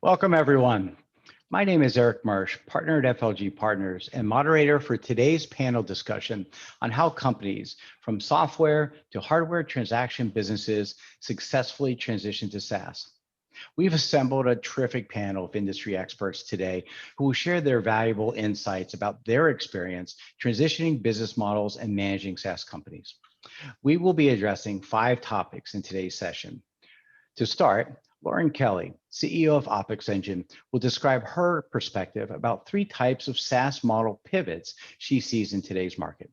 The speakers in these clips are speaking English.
Welcome, everyone. My name is Eric Marsh, partner at FLG Partners and moderator for today's panel discussion on how companies from software to hardware transaction businesses successfully transition to SaaS. We've assembled a terrific panel of industry experts today who will share their valuable insights about their experience transitioning business models and managing SaaS companies. We will be addressing 5 topics in today's session. To start, Lauren Kelly, CEO of OPEXEngine, will describe her perspective about 3 types of SaaS model pivots she sees in today's market.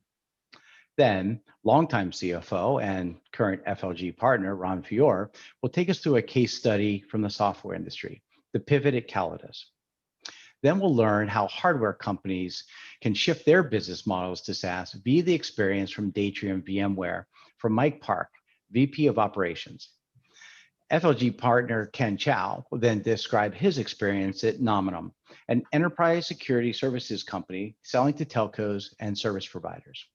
Then, longtime CFO and current FLG partner, Ron Fiore, will take us through a case study from the software industry, the pivot at Callidus. Then we'll learn how hardware companies can shift their business models to SaaS via the experience from Datrium VMware from Mike Park, VP of Operations. FLG partner Ken Chow will then describe his experience at Nominum, an enterprise security services company selling to telcos and service providers.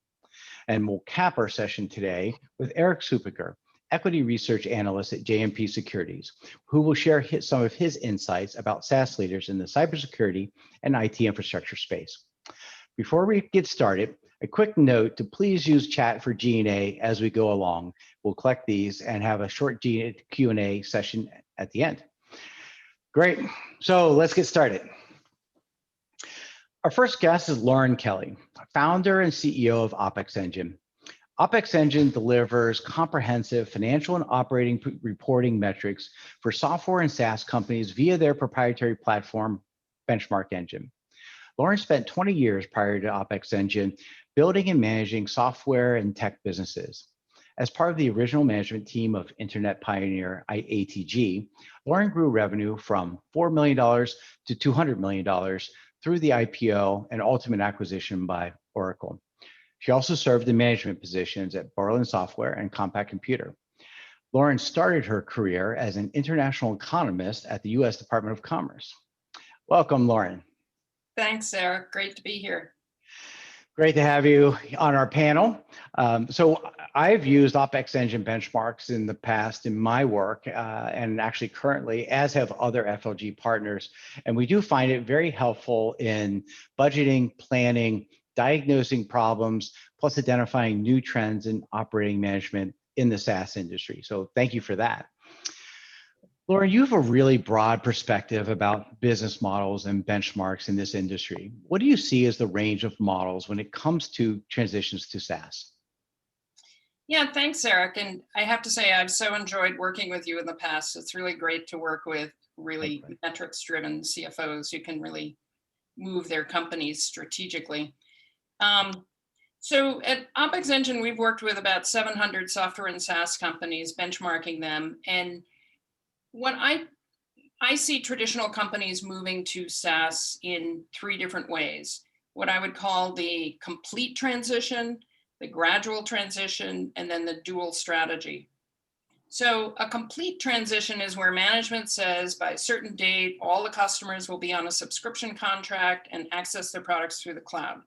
And we'll cap our session today with Eric Supiker, equity research analyst at JMP Securities, who will share some of his insights about SaaS leaders in the cybersecurity and IT infrastructure space. Before we get started, a quick note to please use chat for G&A as we go along. We'll collect these and have a short Q&A session at the end. Great, so let's get started. Our first guest is Lauren Kelly, founder and CEO of OPEXEngine. OPEXEngine delivers comprehensive financial and operating reporting metrics for software and SaaS companies via their proprietary platform, Benchmark Engine. Lauren spent 20 years prior to OPEXEngine building and managing software and tech businesses. As part of the original management team of internet pioneer ATG, Lauren grew revenue from $4 million to $200 million through the IPO and ultimate acquisition by Oracle. She also served in management positions at Berlin Software and Compaq Computer. Lauren started her career as an international economist at the U.S. Department of Commerce. Welcome, Lauren. Thanks, Eric. Great to be here. Great to have you on our panel. So I've used OPEXEngine benchmarks in the past in my work and actually currently, as have other FLG partners. And we do find it very helpful in budgeting, planning, diagnosing problems, plus identifying new trends in operating management in the SaaS industry. So thank you for that. Lauren, you have a really broad perspective about business models and benchmarks in this industry. What do you see as the range of models when it comes to transitions to SaaS? Yeah, thanks, Eric. And I have to say, I've so enjoyed working with you in the past. It's really great to work with really metrics-driven CFOs who can really move their companies strategically. So at OPEXEngine, we've worked with about 700 software and SaaS companies, benchmarking them. And what I see traditional companies moving to SaaS in 3 different ways. What I would call the complete transition, the gradual transition, and then the dual strategy. So a complete transition is where management says by a certain date, all the customers will be on a subscription contract and access their products through the cloud.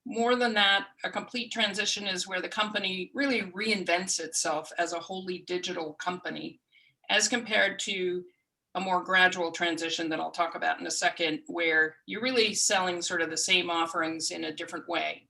More than that, a complete transition is where the company really reinvents itself as a wholly digital company, as compared to a more gradual transition that I'll talk about in a second, where you're really selling sort of the same offerings in a different way.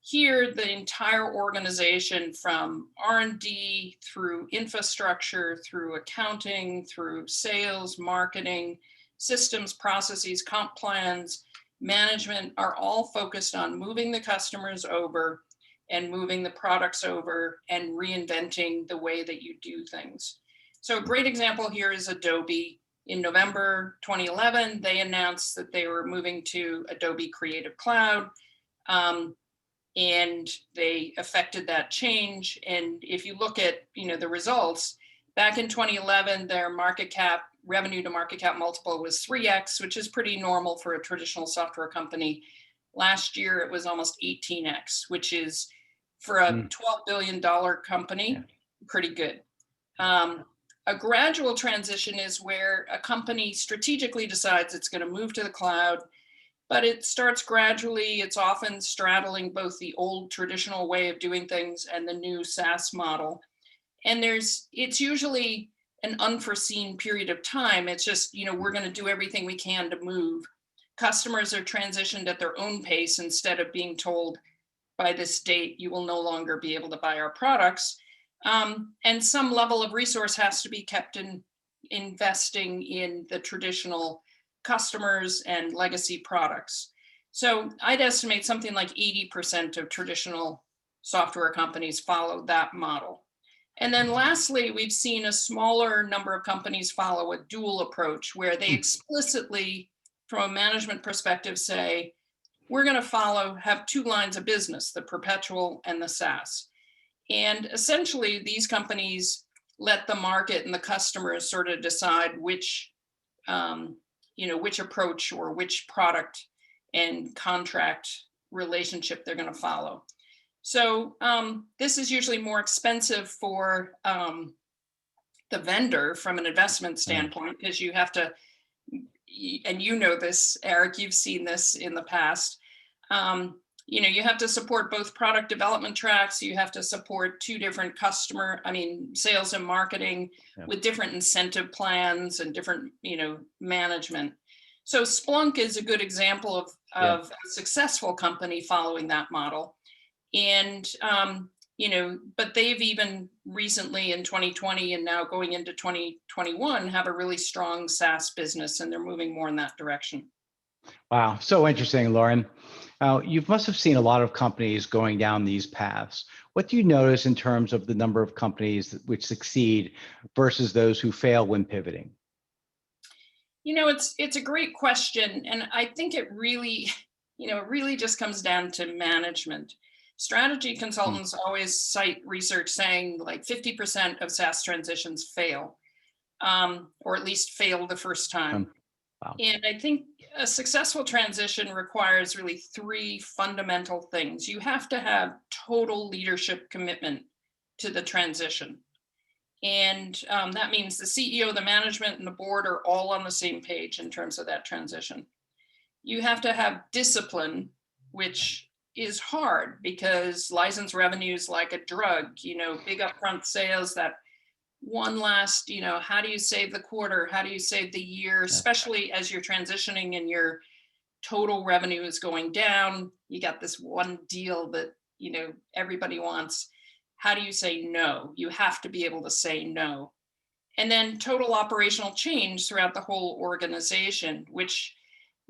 Here, the entire organization from R&D through infrastructure, through accounting, through sales, marketing, systems, processes, comp plans, management are all focused on moving the customers over and moving the products over and reinventing the way that you do things. So a great example here is Adobe. In November 2011, they announced that they were moving to Adobe Creative Cloud, and they effected that change. And if you look at the results, back in 2011, their market cap, revenue to market cap multiple was 3x, which is pretty normal for a traditional software company. Last year, it was almost 18x, which is for a $12 billion company, pretty good. A gradual transition is where a company strategically decides it's going to move to the cloud, but it starts gradually. It's often straddling both the old traditional way of doing things and the new SaaS model. And it's usually an unforeseen period of time. It's just, we're going to do everything we can to move. Customers are transitioned at their own pace instead of being told by this date, you will no longer be able to buy our products. And some level of resource has to be kept in investing in the traditional customers and legacy products. So I'd estimate something like 80% of traditional software companies follow that model. And then lastly, we've seen a smaller number of companies follow a dual approach where they explicitly, from a management perspective, say, we're going to have two lines of business, the perpetual and the SaaS. And essentially, these companies let the market and the customers sort of decide which approach or which product and contract relationship they're going to follow. So this is usually more expensive for the vendor from an investment standpoint, because you have to, and this, Eric, you've seen this in the past, you have to support both product development tracks. You have to support two different sales and marketing with different incentive plans and different, management. So Splunk is a good example of a successful company following that model. And, but they've even recently in 2020 and now going into 2021 have a really strong SaaS business, and they're moving more in that direction. Wow, so interesting, Lauren. You must have seen a lot of companies going down these paths. What do you notice in terms of the number of companies which succeed versus those who fail when pivoting? It's a great question. And I think it really just comes down to management. Strategy consultants always cite research saying like 50% of SaaS transitions fail, or at least fail the first time. Wow. And I think a successful transition requires really three fundamental things. You have to have total leadership commitment to the transition. And that means the CEO, the management, and the board are all on the same page in terms of that transition. You have to have discipline, which is hard because license revenue is like a drug, big upfront sales, that one last, how do you save the quarter? How do you save the year? Especially as you're transitioning and your total revenue is going down. You got this one deal that, everybody wants. How do you say no? You have to be able to say no. And then total operational change throughout the whole organization, which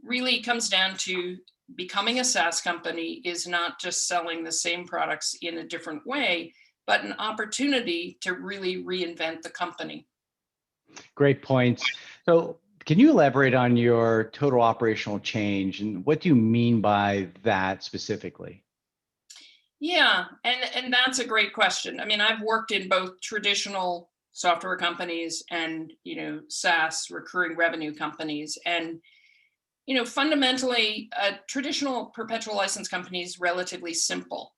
really comes down to becoming a SaaS company is not just selling the same products in a different way, but an opportunity to really reinvent the company. Great points. So can you elaborate on your total operational change and what do you mean by that specifically? Yeah, and that's a great question. I've worked in both traditional software companies and, SaaS recurring revenue companies. And, fundamentally, a traditional perpetual license company is relatively simple.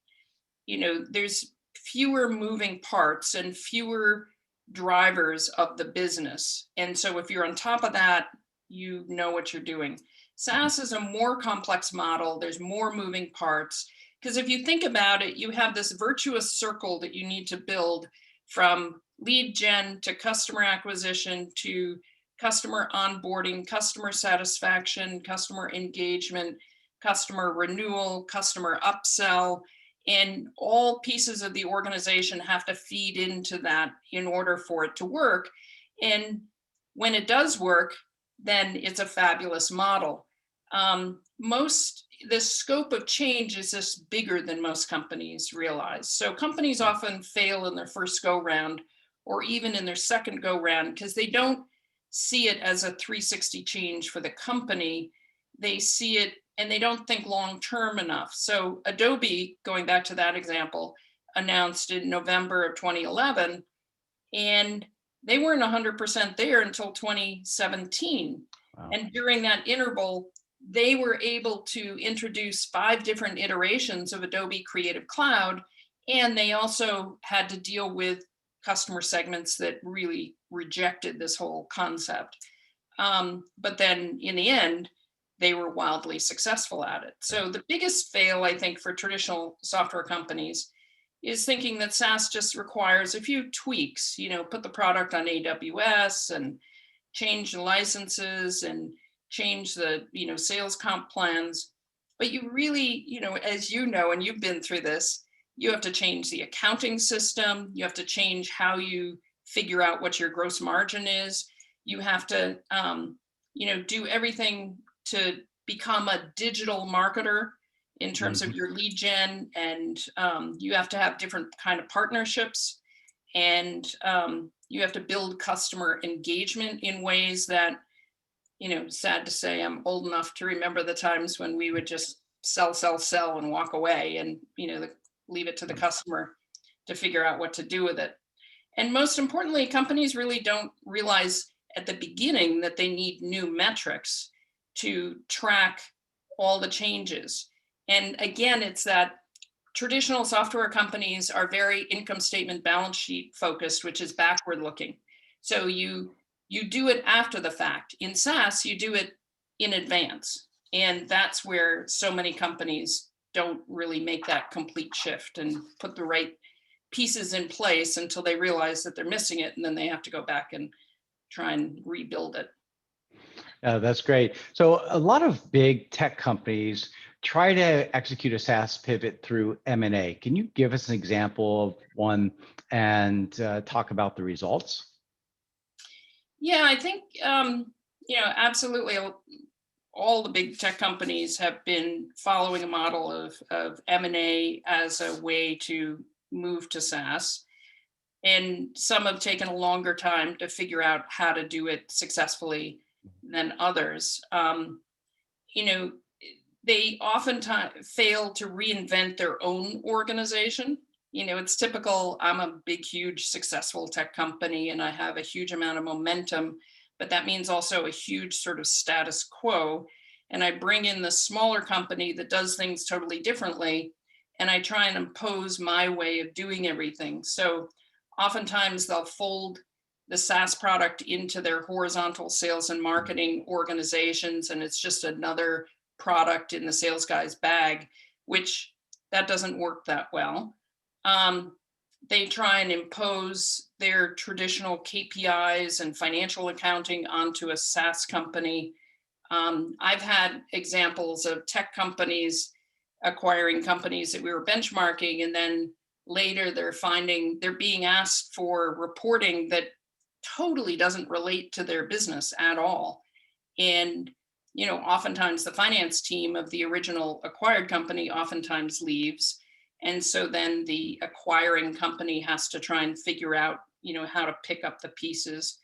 There's fewer moving parts and fewer drivers of the business. And so if you're on top of that, you know what you're doing. SaaS is a more complex model. There's more moving parts. Because if you think about it, you have this virtuous circle that you need to build from lead gen to customer acquisition to customer onboarding, customer satisfaction, customer engagement, customer renewal, customer upsell. And all pieces of the organization have to feed into that in order for it to work. And when it does work, then it's a fabulous model. The scope of change is just bigger than most companies realize. So companies often fail in their first go round or even in their second go round because they don't see it as a 360 change for the company. They see it and they don't think long-term enough. So Adobe, going back to that example, announced in November of 2011, and they weren't 100% there until 2017. Wow. And during that interval, they were able to introduce 5 different iterations of Adobe Creative Cloud, and they also had to deal with customer segments that really rejected this whole concept. But then in the end, they were wildly successful at it. So the biggest fail, I think, for traditional software companies is thinking that SaaS just requires a few tweaks, put the product on AWS and change the licenses and change the, sales comp plans. But you really, as you know, and you've been through this, you have to change the accounting system. You have to change how you figure out what your gross margin is. You have to, do everything to become a digital marketer in terms of your lead gen, and you have to have different kind of partnerships, and you have to build customer engagement in ways that, sad to say, I'm old enough to remember the times when we would just sell, and walk away, and leave it to the customer to figure out what to do with it. And most importantly, companies really don't realize at the beginning that they need new metrics to track all the changes. And again, it's that traditional software companies are very income statement, balance sheet focused, which is backward looking. So you do it after the fact. In SaaS, you do it in advance. And that's where so many companies don't really make that complete shift and put the right pieces in place until they realize that they're missing it. And then they have to go back and try and rebuild it. That's great. So a lot of big tech companies try to execute a SaaS pivot through M&A. Can you give us an example of one and talk about the results? Yeah, I think, absolutely. All the big tech companies have been following a model of M&A as a way to move to SaaS. And some have taken a longer time to figure out how to do it successfully than others. They oftentimes fail to reinvent their own organization. It's typical, I'm a big, huge, successful tech company and I have a huge amount of momentum, but that means also a huge sort of status quo. And I bring in the smaller company that does things totally differently, and I try and impose my way of doing everything. So oftentimes they'll fold the SaaS product into their horizontal sales and marketing organizations, and it's just another product in the sales guy's bag, which that doesn't work that well. They try and impose their traditional KPIs and financial accounting onto a SaaS company. I've had examples of tech companies acquiring companies that we were benchmarking, and then later they're being asked for reporting that totally doesn't relate to their business at all. And oftentimes the finance team of the original acquired company oftentimes leaves. And so then the acquiring company has to try and figure out, how to pick up the pieces.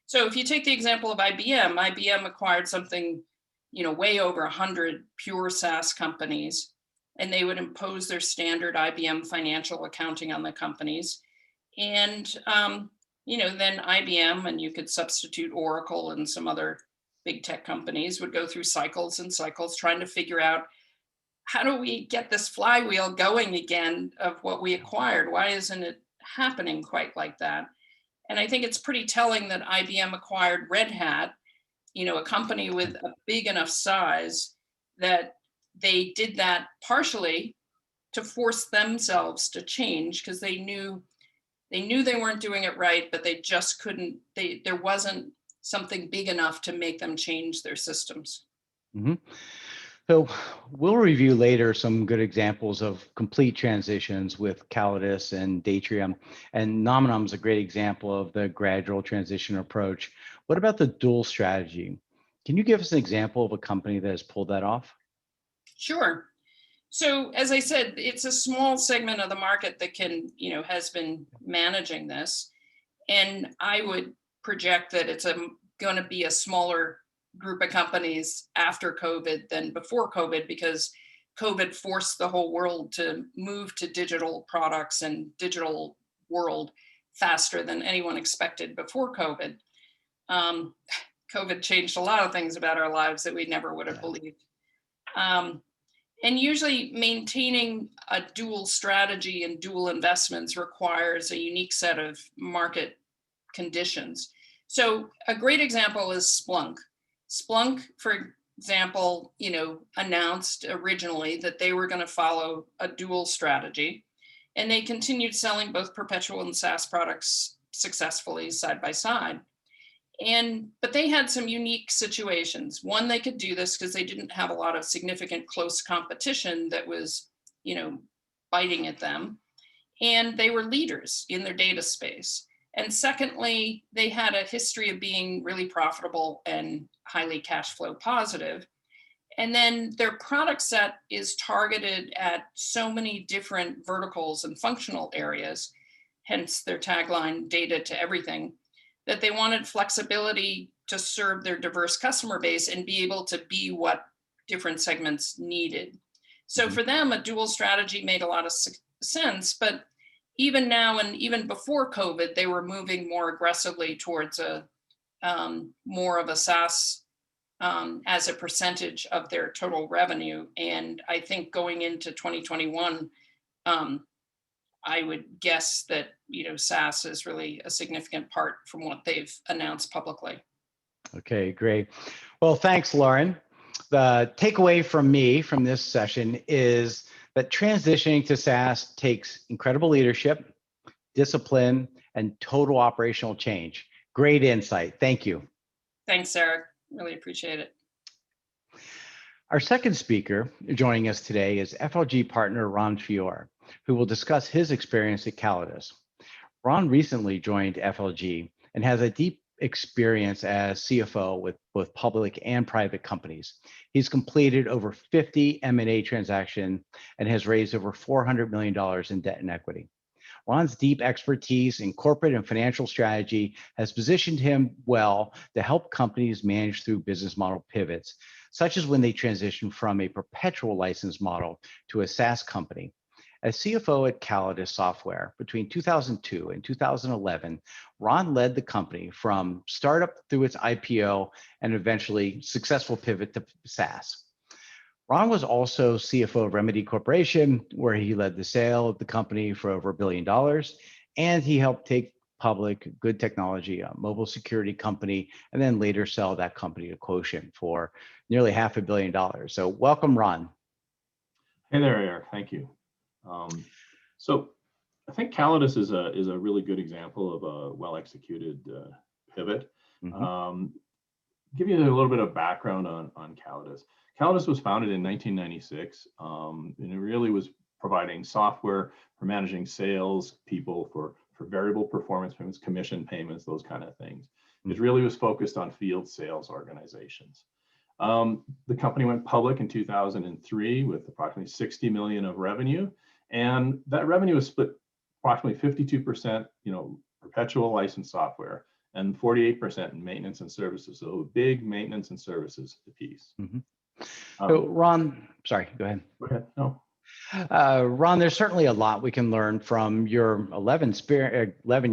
So if you take the example of IBM acquired something, way over 100 pure SaaS companies, and they would impose their standard IBM financial accounting on the companies. And, then IBM, and you could substitute Oracle and some other big tech companies, would go through cycles and cycles trying to figure out, how do we get this flywheel going again of what we acquired? Why isn't it happening quite like that? And I think it's pretty telling that IBM acquired Red Hat, a company with a big enough size that they did that partially to force themselves to change, because they knew they weren't doing it right, but they just couldn't, there wasn't something big enough to make them change their systems. Mm-hmm. So we'll review later some good examples of complete transitions with Callidus and Datrium, and Nominum is a great example of the gradual transition approach. What about the dual strategy? Can you give us an example of a company that has pulled that off? Sure. So as I said, it's a small segment of the market that has been managing this. And I would project that it's going to be a smaller group of companies after COVID than before COVID, because COVID forced the whole world to move to digital products and digital world faster than anyone expected before COVID. COVID changed a lot of things about our lives that we never would have believed. And usually maintaining a dual strategy and dual investments requires a unique set of market conditions. So a great example is Splunk. Splunk, for example, announced originally that they were going to follow a dual strategy. And they continued selling both perpetual and SaaS products successfully side by side. But they had some unique situations. One, they could do this because they didn't have a lot of significant close competition that was, biting at them. And they were leaders in their data space. And secondly, they had a history of being really profitable and highly cash flow positive. And then their product set is targeted at so many different verticals and functional areas, hence their tagline, data to everything, that they wanted flexibility to serve their diverse customer base and be able to be what different segments needed. So for them, a dual strategy made a lot of sense, but even now and even before COVID, they were moving more aggressively towards more of a SaaS as a percentage of their total revenue. And I think going into 2021, I would guess that, SaaS is really a significant part from what they've announced publicly. Okay, great. Well, thanks, Lauren. The takeaway from me from this session is that transitioning to SaaS takes incredible leadership, discipline, and total operational change. Great insight. Thank you. Thanks, Eric. Really appreciate it. Our second speaker joining us today is FLG partner Ron Fiore, who will discuss his experience at Callidus. Ron recently joined FLG and has a deep experience as CFO with both public and private companies. He's completed over 50 M&A transactions and has raised over $400 million in debt and equity. Ron's deep expertise in corporate and financial strategy has positioned him well to help companies manage through business model pivots, such as when they transition from a perpetual license model to a SaaS company. As CFO at Callidus Software between 2002 and 2011, Ron led the company from startup through its IPO and eventually successful pivot to SaaS. Ron was also CFO of Remedy Corporation, where he led the sale of the company for over $1 billion, and he helped take public Good Technology, a mobile security company, and then later sell that company to Quotient for nearly $500 million. So welcome, Ron. Hey there, Eric. Thank you. So I think Callidus is a really good example of a well-executed pivot. Give you a little bit of background on Callidus. Callidus was founded in 1996, and it really was providing software for managing sales people for variable performance payments, commission payments, those kind of things. It really was focused on field sales organizations. The company went public in 2003 with approximately 60 million of revenue, and that revenue was split approximately 52%, perpetual license software, and 48% in maintenance and services. So a big maintenance and services piece. So Ron, sorry, go ahead. Go ahead. No. Ron, there's certainly a lot we can learn from your 11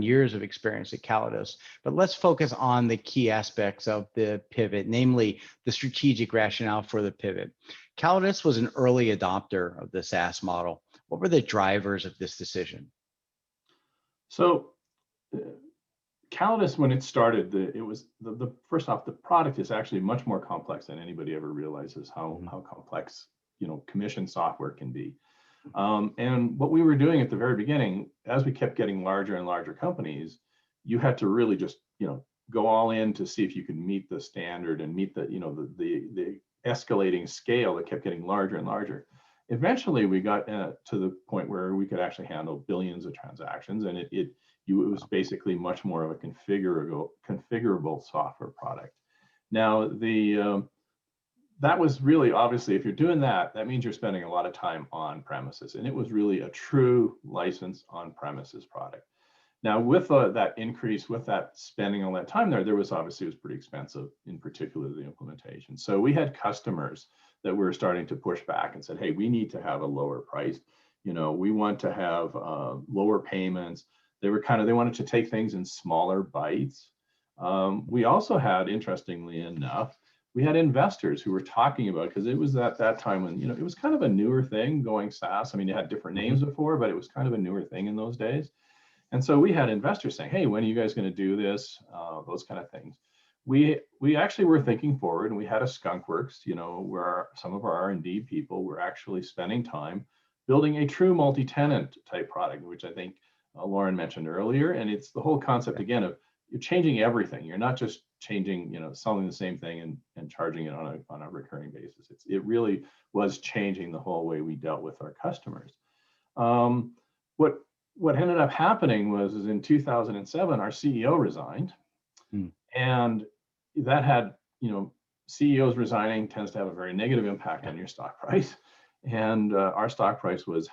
years of experience at Callidus, but let's focus on the key aspects of the pivot, namely the strategic rationale for the pivot. Callidus was an early adopter of the SaaS model. What were the drivers of this decision? So Callidus, when it started, first off, the product is actually much more complex than anybody ever realizes how complex commission software can be. And what we were doing at the very beginning, as we kept getting larger and larger companies, you had to really just go all in to see if you could meet the standard and meet the escalating scale that kept getting larger and larger. Eventually, we got to the point where we could actually handle billions of transactions, and it was basically much more of a configurable software product. Now, that was really, obviously, if you're doing that, that means you're spending a lot of time on premises, and it was really a true license on premises product. Now, with that increase, with that spending all that time there was obviously, it was pretty expensive, in particular the implementation. So we had customers that were starting to push back and said, hey, we need to have a lower price. We want to have lower payments. They wanted to take things in smaller bites. We also had, interestingly enough, we had investors who were talking about, because it was at that time when, it was kind of a newer thing going SaaS. I mean, it had different names before, but it was kind of a newer thing in those days. And so we had investors saying, hey, when are you guys going to do this? Those kind of things. We actually were thinking forward, and we had a skunk works, where some of our R&D people were actually spending time building a true multi-tenant type product, which I think Lauren mentioned earlier. And it's the whole concept again of you're changing everything. You're not just changing, selling the same thing and charging it on a recurring basis. It really was changing the whole way we dealt with our customers. What ended up happening was in 2007, our CEO resigned, and that had, CEOs resigning tends to have a very negative impact on your stock price, and our stock price was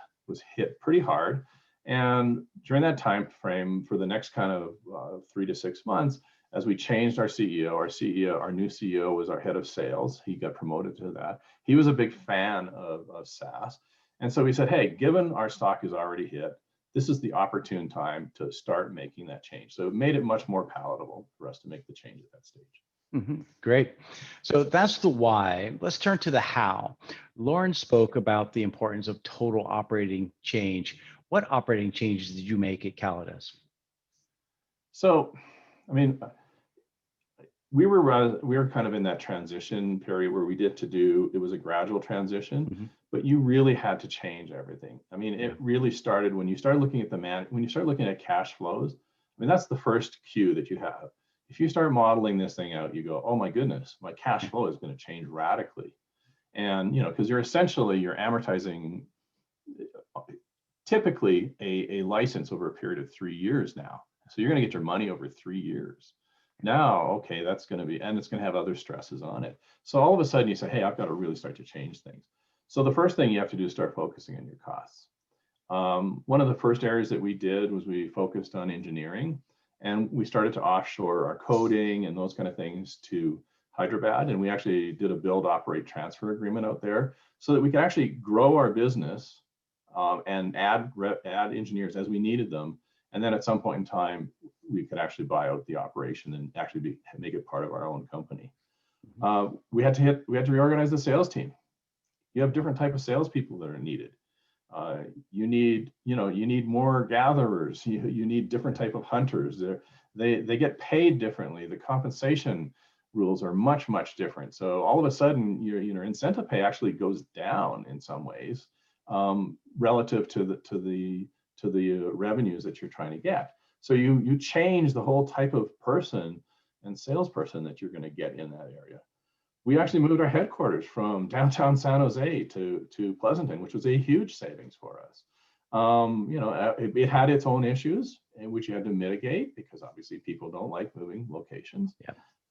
hit pretty hard. And during that time frame, for the next kind of 3 to 6 months, as we changed our new CEO was our head of sales. He got promoted to that. He was a big fan of SaaS. And so we said, hey, given our stock is already hit, this is the opportune time to start making that change. So it made it much more palatable for us to make the change at that stage. Great. So that's the why. Let's turn to the how. Lauren spoke about the importance of total operating change. What operating changes did you make at Callidus? So, we were kind of in that transition period where it was a gradual transition, but you really had to change everything. It really started when you start looking at when you start looking at cash flows. That's the first cue that you have. If you start modeling this thing out, you go, oh my goodness, my cash flow is going to change radically. And, because you're amortizing typically a license over a period of 3 years now. So you're going to get your money over 3 years. Now, okay, that's going to be, and it's going to have other stresses on it. So all of a sudden you say, hey, I've got to really start to change things. So the first thing you have to do is start focusing on your costs. One of the first areas that we did was we focused on engineering, and we started to offshore our coding and those kind of things to Hyderabad. And we actually did a build, operate, transfer agreement out there so that we could actually grow our business and add engineers as we needed them. And then at some point in time, we could actually buy out the operation and actually make it part of our own company. We had to reorganize the sales team. You have different type of salespeople that are needed. You need more gatherers. You need different type of hunters. They get paid differently. The compensation rules are much different. So all of a sudden, your incentive pay actually goes down in some ways relative to the revenues that you're trying to get. So you change the whole type of person and salesperson that you're going to get in that area. We actually moved our headquarters from downtown San Jose to Pleasanton, which was a huge savings for us. It had its own issues, which you had to mitigate because obviously people don't like moving locations.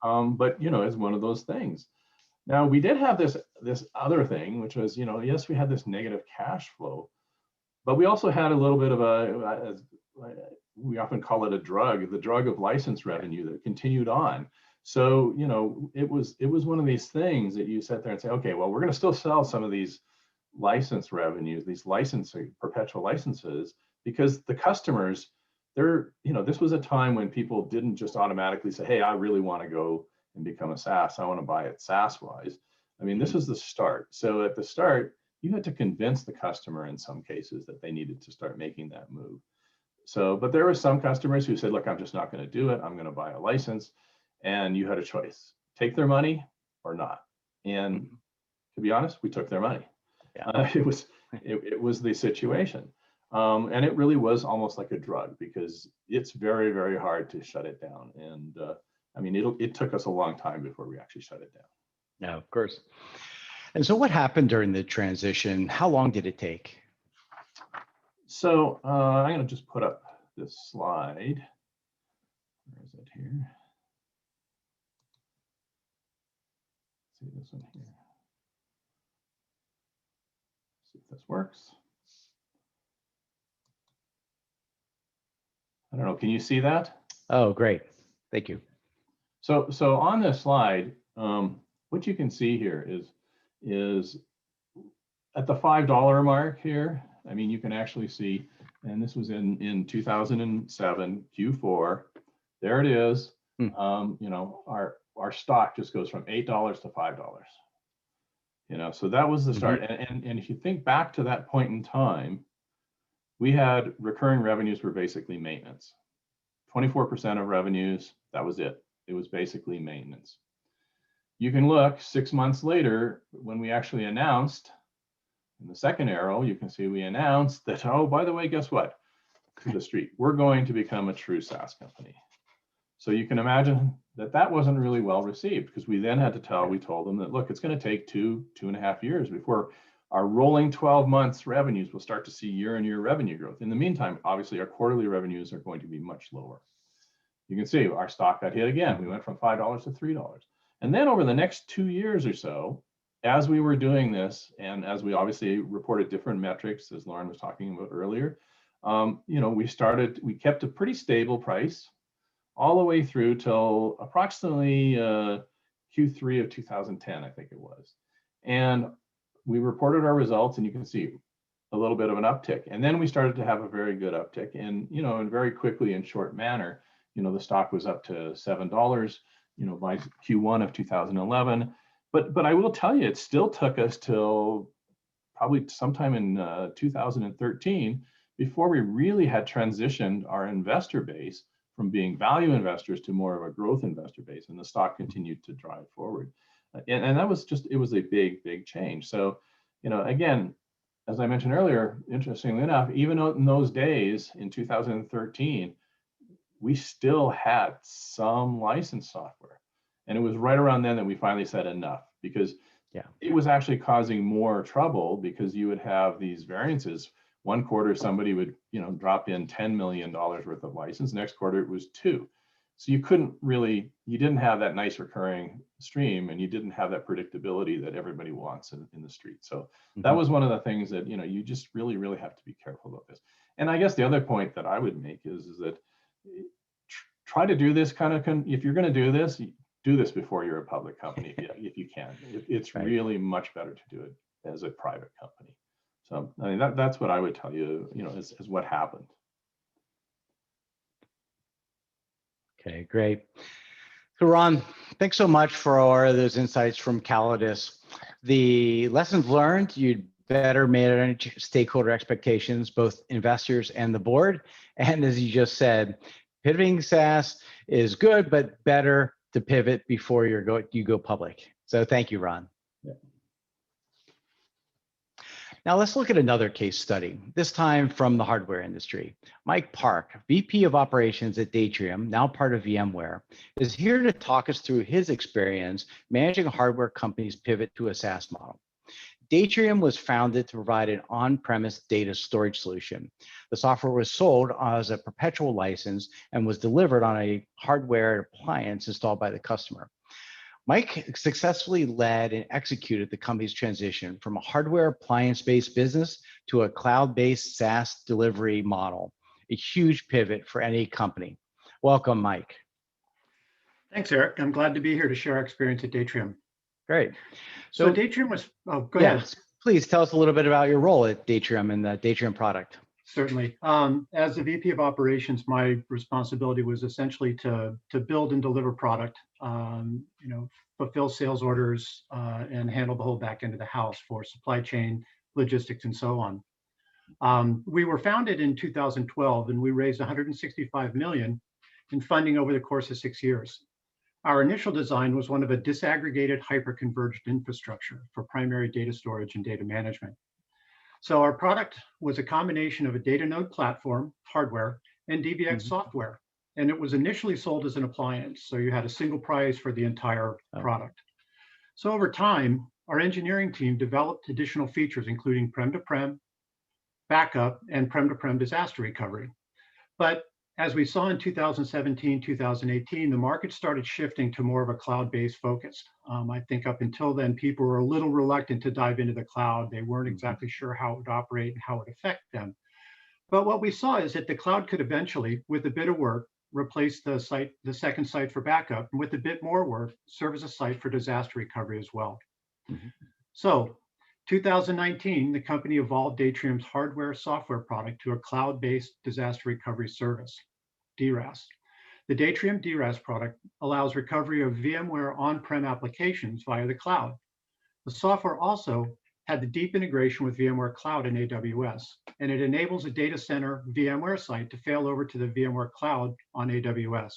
But it's one of those things. Now we did have this other thing, which was, yes, we had this negative cash flow, but we also had a little bit of we often call it the drug of license revenue that continued on. So, it was one of these things that you sit there and say, okay, well, we're going to still sell some of these license revenues, these perpetual licenses, because the customers, this was a time when people didn't just automatically say, hey, I really want to go and become a SaaS. I want to buy it SaaS wise. This was the start. So at the start, you had to convince the customer in some cases that they needed to start making that move. So, but there were some customers who said, look, I'm just not going to do it. I'm going to buy a license. And you had a choice, take their money or not. And to be honest, we took their money. It was the situation. And it really was almost like a drug because it's very, very hard to shut it down. And it took us a long time before we actually shut it down. Yeah, of course. And so what happened during the transition? How long did it take? So I'm going to just put up this slide. Where is it here? See this one here. See if this works. I don't know. Can you see that? Oh, great. Thank you. So on this slide, what you can see here is at the $5 mark here. You can actually see, and this was in 2007 Q4. There it is. Our stock just goes from $8 to $5. So that was the start. And if you think back to that point in time, we had recurring revenues were basically maintenance. 24% of revenues, that was it. It was basically maintenance. You can look 6 months later when we actually announced In the second arrow, you can see we announced that, oh, by the way, guess what? To the street, we're going to become a true SaaS company. So you can imagine that that wasn't really well received, because we then had to we told them that, look, it's going to take 2.5 years before our rolling 12 months revenues will start to see year-on-year revenue growth. In the meantime, obviously, our quarterly revenues are going to be much lower. You can see our stock got hit again. We went from $5 to $3. And then over the next 2 years or so, as we were doing this, and as we obviously reported different metrics, as Lauren was talking about earlier, we kept a pretty stable price all the way through till approximately Q3 of 2010, I think it was. And we reported our results, and you can see a little bit of an uptick. And then we started to have a very good uptick, and and very quickly, in short manner, the stock was up to $7, by Q1 of 2011. But I will tell you, it still took us till probably sometime in 2013 before we really had transitioned our investor base from being value investors to more of a growth investor base, and the stock continued to drive forward. And that was it was a big change. So, again, as I mentioned earlier, interestingly enough, even in those days in 2013, we still had some licensed software. And it was right around then that we finally said enough, because it was actually causing more trouble, because you would have these variances. One quarter, somebody would, drop in $10 million worth of license. Next quarter, it was 2. So you didn't have that nice recurring stream, and you didn't have that predictability that everybody wants in the street. So that was one of the things that, you just really have to be careful about this. And I guess the other point that I would make is that try to do this if you're going to do this before you're a public company, if you can. It's really much better to do it as a private company. So I mean, that's what I would tell you, is what happened. Okay, great. So Ron, thanks so much for all those insights from Callidus. The lessons learned: you'd better manage stakeholder expectations, both investors and the board. And as you just said, pivoting SaaS is good, but better to pivot before you go public. So thank you, Ron. Yeah. Now let's look at another case study, this time from the hardware industry. Mike Park, VP of Operations at Datrium, now part of VMware, is here to talk us through his experience managing a hardware company's pivot to a SaaS model. Datrium was founded to provide an on-premise data storage solution. The software was sold as a perpetual license and was delivered on a hardware appliance installed by the customer. Mike successfully led and executed the company's transition from a hardware appliance-based business to a cloud-based SaaS delivery model, a huge pivot for any company. Welcome, Mike. Thanks, Eric. I'm glad to be here to share our experience at Datrium. Great. So Datrium was, go ahead. Please tell us a little bit about your role at Datrium and the Datrium product. Certainly. As the VP of Operations, my responsibility was essentially to build and deliver product, fulfill sales orders, and handle the whole back end of the house for supply chain, logistics, and so on. We were founded in 2012, and we raised $165 million in funding over the course of 6 years. Our initial design was one of a disaggregated hyper-converged infrastructure for primary data storage and data management. So our product was a combination of a data node platform, hardware, and DVX software. And it was initially sold as an appliance. So you had a single price for the entire product. So over time, our engineering team developed additional features, including prem-to-prem, backup, and prem-to-prem disaster recovery. But as we saw in 2017, 2018, the market started shifting to more of a cloud-based focus. I think up until then, people were a little reluctant to dive into the cloud. They weren't exactly sure how it would operate and how it would affect them. But what we saw is that the cloud could eventually, with a bit of work, replace the second site for backup, and with a bit more work, serve as a site for disaster recovery as well. So 2019, the company evolved Datrium's hardware software product to a cloud-based disaster recovery service, DRaaS. The Datrium DRaaS product allows recovery of VMware on-prem applications via the cloud. The software also had the deep integration with VMware Cloud and AWS, and it enables a data center VMware site to fail over to the VMware Cloud on AWS.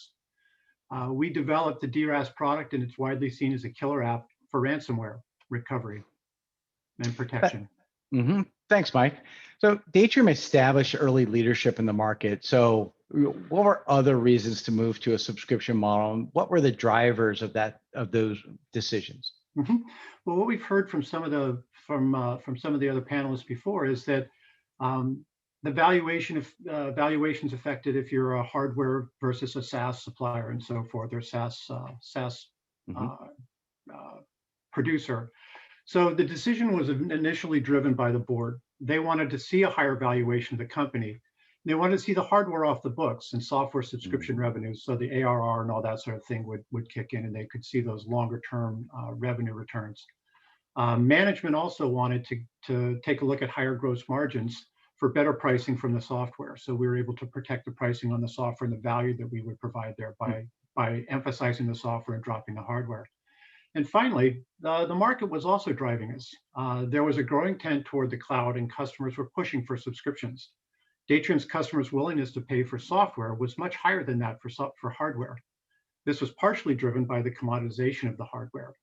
We developed the DRaaS product, and it's widely seen as a killer app for ransomware recovery and protection. Thanks, Mike. So Datrium established early leadership in the market. So what were other reasons to move to a subscription model? And what were the drivers of those decisions? Well, what we've heard from some of the other panelists before is that the valuations affected if you're a hardware versus a SaaS supplier and so forth, or SaaS producer. So the decision was initially driven by the board. They wanted to see a higher valuation of the company. They wanted to see the hardware off the books and software subscription revenues. So the ARR and all that sort of thing would kick in, and they could see those longer term revenue returns. Management also wanted to take a look at higher gross margins for better pricing from the software. So we were able to protect the pricing on the software and the value that we would provide there by emphasizing the software and dropping the hardware. And finally, the market was also driving us. There was a growing trend toward the cloud, and customers were pushing for subscriptions. Datrium's customers' willingness to pay for software was much higher than that for hardware. This was partially driven by the commoditization of the hardware.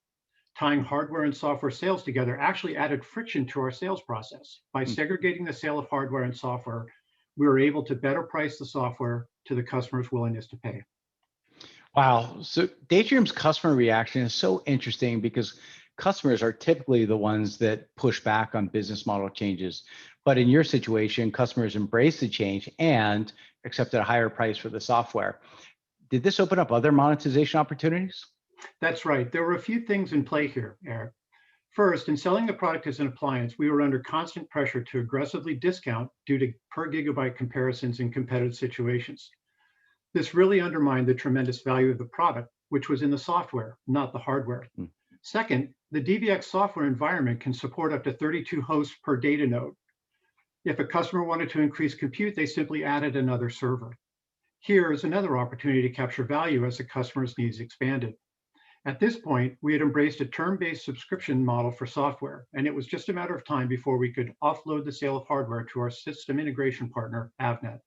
Tying hardware and software sales together actually added friction to our sales process. By segregating the sale of hardware and software, we were able to better price the software to the customer's willingness to pay. Wow. So Datrium's customer reaction is so interesting because customers are typically the ones that push back on business model changes. But in your situation, customers embraced the change and accepted a higher price for the software. Did this open up other monetization opportunities? That's right. There were a few things in play here, Eric. First, in selling the product as an appliance, we were under constant pressure to aggressively discount due to per gigabyte comparisons in competitive situations. This really undermined the tremendous value of the product, which was in the software, not the hardware. Second, the DVX software environment can support up to 32 hosts per data node. If a customer wanted to increase compute, they simply added another server. Here is another opportunity to capture value as the customer's needs expanded. At this point, we had embraced a term-based subscription model for software, and it was just a matter of time before we could offload the sale of hardware to our system integration partner, Avnet.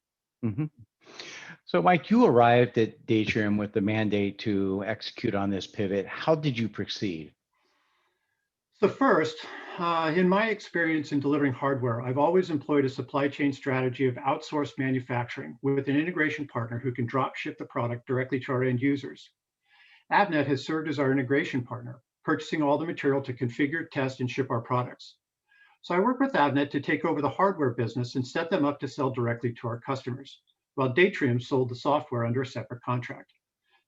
So Mike, you arrived at Datrium with the mandate to execute on this pivot. How did you proceed? So first, in my experience in delivering hardware, I've always employed a supply chain strategy of outsourced manufacturing with an integration partner who can drop ship the product directly to our end users. Avnet has served as our integration partner, purchasing all the material to configure, test, and ship our products. So I worked with Avnet to take over the hardware business and set them up to sell directly to our customers, while Datrium sold the software under a separate contract.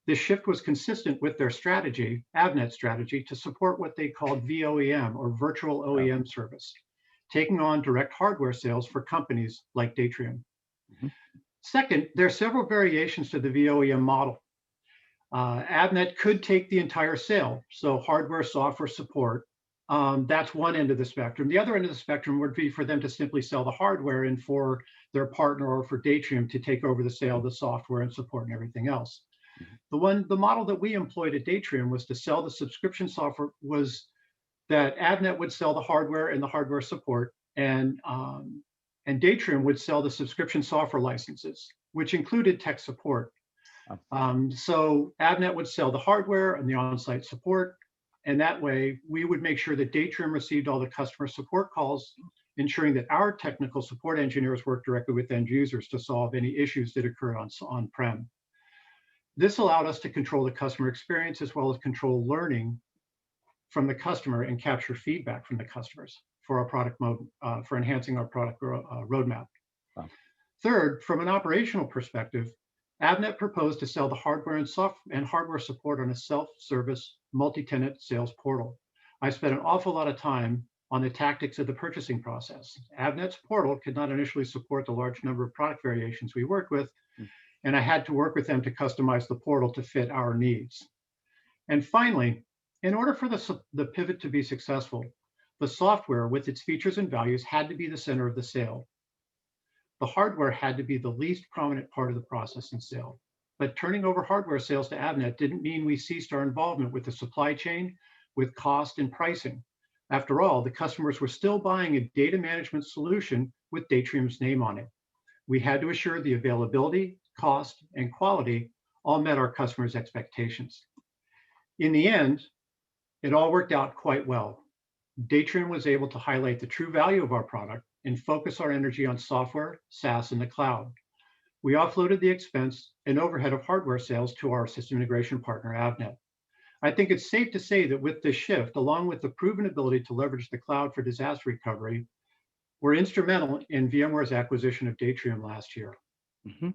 This shift was consistent with their strategy, Avnet's strategy, to support what they called VOEM, or virtual OEM service, taking on direct hardware sales for companies like Datrium. Second, there are several variations to the VOEM model. Avnet could take the entire sale, so hardware, software support. That's one end of the spectrum. The other end of the spectrum would be for them to simply sell the hardware and for their partner or for Datrium to take over the sale of the software and support and everything else. The model that we employed at Datrium was to sell the subscription software, was that Avnet would sell the hardware and the hardware support, and Datrium would sell the subscription software licenses, which included tech support. So Avnet would sell the hardware and the on-site support, and that way we would make sure that Datrium received all the customer support calls, ensuring that our technical support engineers worked directly with end users to solve any issues that occurred on-prem. This allowed us to control the customer experience as well as control learning from the customer and capture feedback from the customers for our product for enhancing our product roadmap. Third, from an operational perspective, Avnet proposed to sell the hardware and hardware support on a self-service multi-tenant sales portal. I spent an awful lot of time on the tactics of the purchasing process. Avnet's portal could not initially support the large number of product variations we worked with, and I had to work with them to customize the portal to fit our needs. And finally, in order for the pivot to be successful, the software with its features and values had to be the center of the sale. The hardware had to be the least prominent part of the process and sale. But turning over hardware sales to Avnet didn't mean we ceased our involvement with the supply chain, with cost and pricing. After all, the customers were still buying a data management solution with Datrium's name on it. We had to assure the availability, cost, and quality all met our customers' expectations. In the end, it all worked out quite well. Datrium was able to highlight the true value of our product and focus our energy on software, SaaS, and the cloud. We offloaded the expense and overhead of hardware sales to our system integration partner, Avnet. I think it's safe to say that with this shift, along with the proven ability to leverage the cloud for disaster recovery, we're instrumental in VMware's acquisition of Datrium last year. Mhm.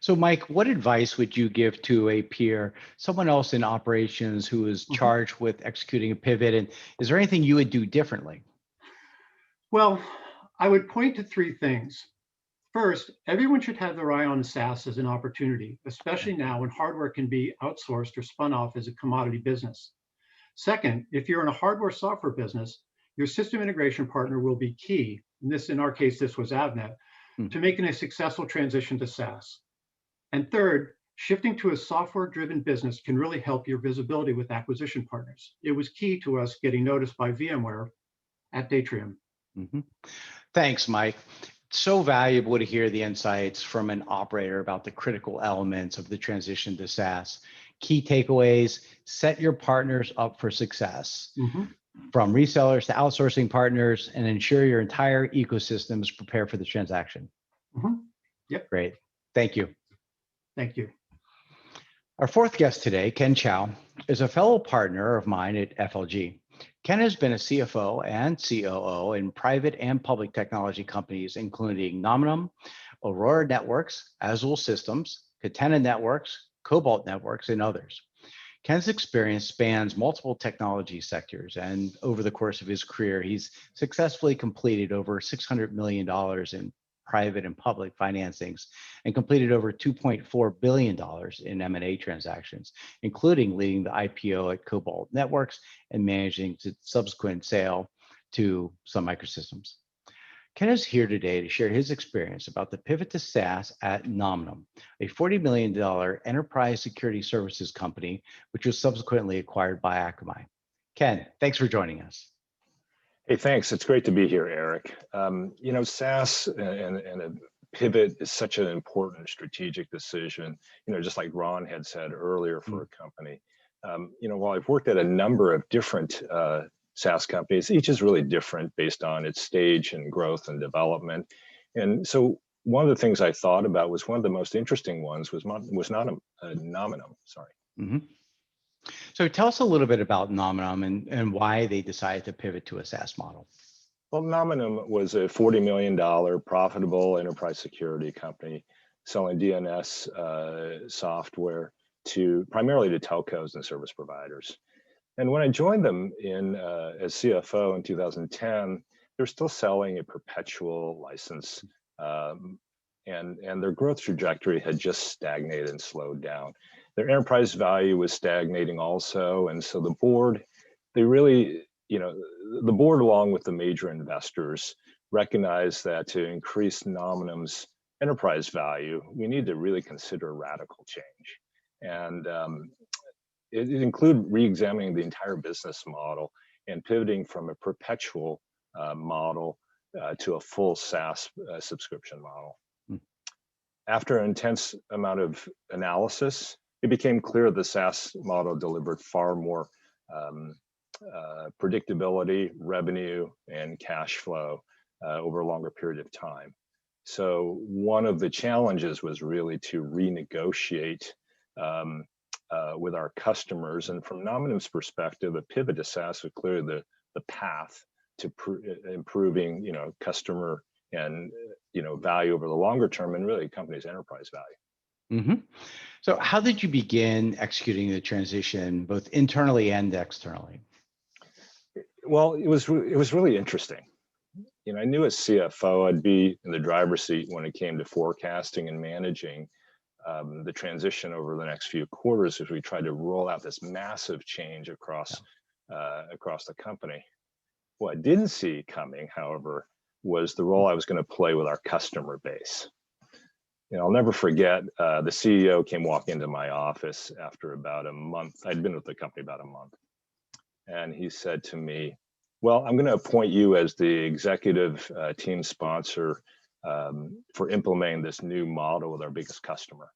So Mike, what advice would you give to a peer, someone else in operations who is charged with executing a pivot? And is there anything you would do differently? Well, I would point to three things. First, everyone should have their eye on SaaS as an opportunity, especially now when hardware can be outsourced or spun off as a commodity business. Second, if you're in a hardware software business, your system integration partner will be key, and this, in our case, this was Avnet, to making a successful transition to SaaS. And third, shifting to a software-driven business can really help your visibility with acquisition partners. It was key to us getting noticed by VMware at Datrium. Mm-hmm. Thanks, Mike. It's so valuable to hear the insights from an operator about the critical elements of the transition to SaaS. Key takeaways: set your partners up for success. From resellers to outsourcing partners, and ensure your entire ecosystem is prepared for the transaction. Yep. Great. Thank you. Thank you. Our fourth guest today, Ken Chow, is a fellow partner of mine at FLG. Ken has been a CFO and COO in private and public technology companies, including Nominum, Aurora Networks, Azul Systems, Catena Networks, Cobalt Networks, and others. Ken's experience spans multiple technology sectors, and over the course of his career, he's successfully completed over $600 million in private and public financings and completed over $2.4 billion in M&A transactions, including leading the IPO at Cobalt Networks and managing the subsequent sale to Sun Microsystems. Ken is here today to share his experience about the pivot to SaaS at Nominum, a $40 million enterprise security services company, which was subsequently acquired by Akamai. Ken, thanks for joining us. Hey, thanks. It's great to be here, Eric. You know, SaaS and a pivot is such an important strategic decision, you know, just like Ron had said earlier for a company. You know, while I've worked at a number of different SaaS companies, each is really different based on its stage and growth and development. And so one of the things I thought about was one of the most interesting ones was Nominum, sorry. So tell us a little bit about Nominum and why they decided to pivot to a SaaS model. Well, Nominum was a $40 million profitable enterprise security company selling DNS software primarily to telcos and service providers. And when I joined them as CFO in 2010, they're still selling a perpetual license, and their growth trajectory had just stagnated and slowed down. Their enterprise value was stagnating also, and so the board, they really, you know, the board along with the major investors recognized that to increase Nominum's enterprise value, we need to really consider radical change. And it included re-examining the entire business model and pivoting from a perpetual model to a full SaaS subscription model. After an intense amount of analysis, it became clear the SaaS model delivered far more predictability, revenue, and cash flow over a longer period of time. So one of the challenges was really to renegotiate with our customers. And from Nominum's perspective, a pivot to SaaS was clearly the path to improving, you know, customer and, you know, value over the longer term and really the company's enterprise value. So how did you begin executing the transition both internally and externally? Well, it was really interesting. You know, I knew as CFO, I'd be in the driver's seat when it came to forecasting and managing the transition over the next few quarters as we tried to roll out this massive change across the company. What I didn't see coming, however, was the role I was going to play with our customer base. You know, I'll never forget, the CEO came walking into my office after about a month. I'd been with the company about a month. And he said to me, well, I'm going to appoint you as the executive team sponsor for implementing this new model with our biggest customer,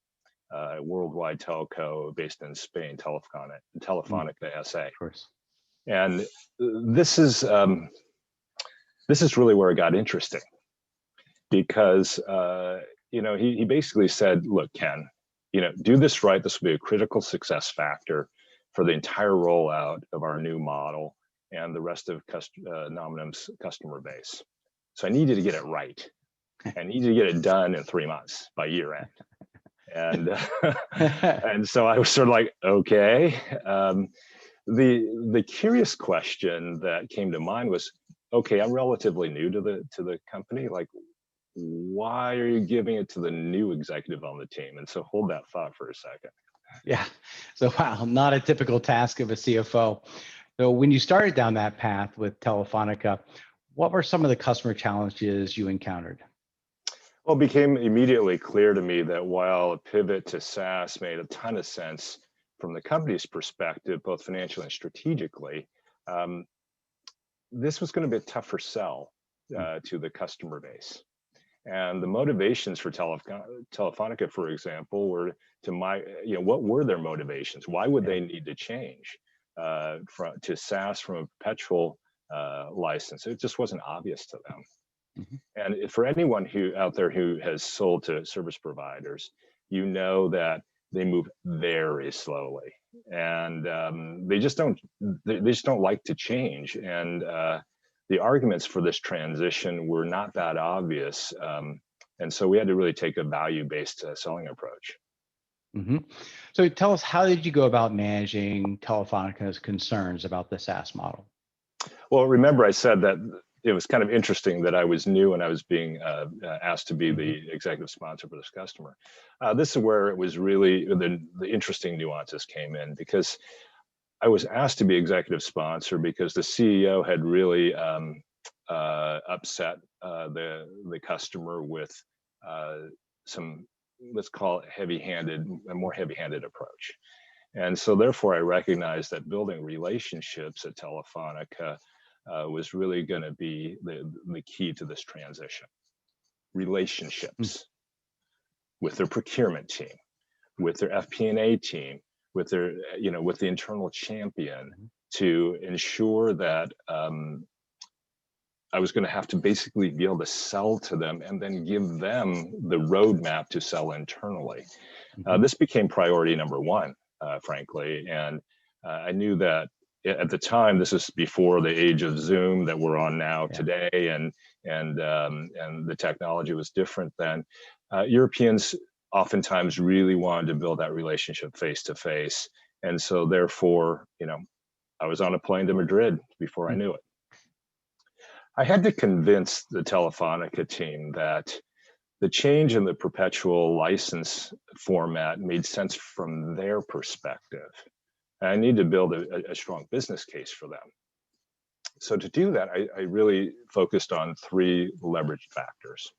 a worldwide telco based in Spain, Telefonica SA. Of course. And this is really where it got interesting, because he basically said, look, Ken, do this right. This will be a critical success factor for the entire rollout of our new model and the rest of Nominum's customer base. So I need you to get it right. I need you to get it done in 3 months by year end. And and so I was sort of like, okay. The curious question that came to mind was, okay, I'm relatively new to the company. Like, why are you giving it to the new executive on the team? And so hold that thought for a second. Yeah. So wow, not a typical task of a CFO. So when you started down that path with Telefonica, what were some of the customer challenges you encountered? Well, it became immediately clear to me that while a pivot to SaaS made a ton of sense from the company's perspective, both financially and strategically, this was going to be a tougher sell to the customer base. And the motivations for Telefonica, for example, were what were their motivations? Why would they need to change to SaaS from a perpetual license? It just wasn't obvious to them. And for anyone out there who has sold to service providers, you know that they move very slowly, and they just don't like to change. And the arguments for this transition were not that obvious, and so we had to really take a value-based selling approach. So tell us, how did you go about managing Telefonica's concerns about the SaaS model? Well, remember I said that it was kind of interesting that I was new and I was being asked to be the executive sponsor for this customer. This is where it was really the interesting nuances came in, because I was asked to be executive sponsor because the CEO had really upset the customer with some, let's call it a more heavy-handed approach. And so therefore I recognized that building relationships at Telefonica was really going to be the key to this transition. Relationships with their procurement team, with their FP&A team, with their, with the internal champion, to ensure that I was going to have to basically be able to sell to them and then give them the roadmap to sell internally. This became priority number one, frankly, and I knew that at the time, this is before the age of Zoom that we're on now today, and the technology was different then. Europeans oftentimes really wanted to build that relationship face to face, and so therefore, I was on a plane to Madrid before I knew it. I had to convince the Telefonica team that the change in the perpetual license format made sense from their perspective. I need to build a strong business case for them. So to do that, I really focused on 3 leverage factors.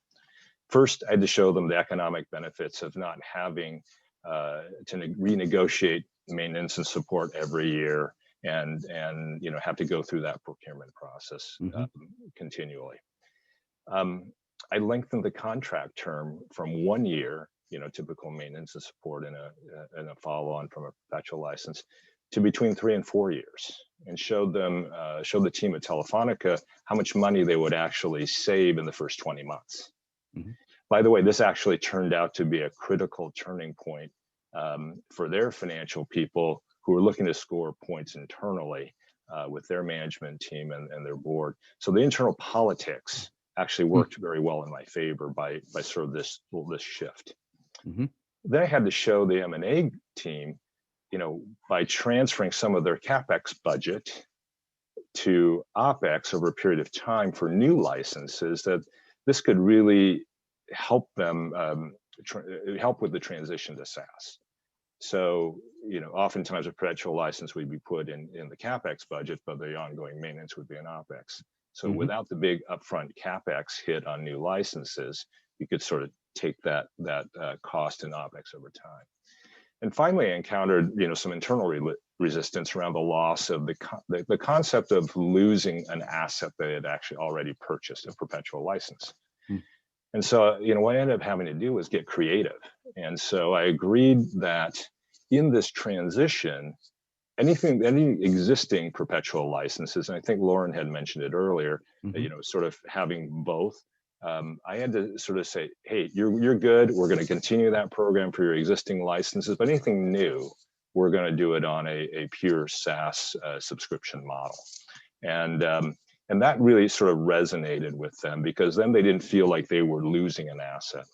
First, I had to show them the economic benefits of not having to renegotiate maintenance and support every year and have to go through that procurement process continually. I lengthened the contract term from 1 year, typical maintenance and support in a follow-on from a perpetual license, to between 3 and 4 years, and showed the team at Telefonica how much money they would actually save in the first 20 months. By the way, this actually turned out to be a critical turning point for their financial people who were looking to score points internally with their management team and their board. So the internal politics actually worked very well in my favor by sort of this shift. Then I had to show the M&A team, by transferring some of their CapEx budget to OPEX over a period of time for new licenses, that this could really help them help with the transition to SaaS. So, oftentimes a perpetual license would be put in the CapEx budget, but the ongoing maintenance would be in OPEX. So without the big upfront CapEx hit on new licenses, you could sort of take that cost in OPEX over time. And finally, I encountered some internal resistance around the loss of the concept of losing an asset that had actually already purchased a perpetual license. And so, what I ended up having to do was get creative. And so I agreed that in this transition, any existing perpetual licenses, and I think Lauren had mentioned it earlier, you know, sort of having both. I had to sort of say, hey, you're good. We're going to continue that program for your existing licenses, but anything new, we're going to do it on a pure SaaS subscription model. And that really sort of resonated with them, because then they didn't feel like they were losing an asset.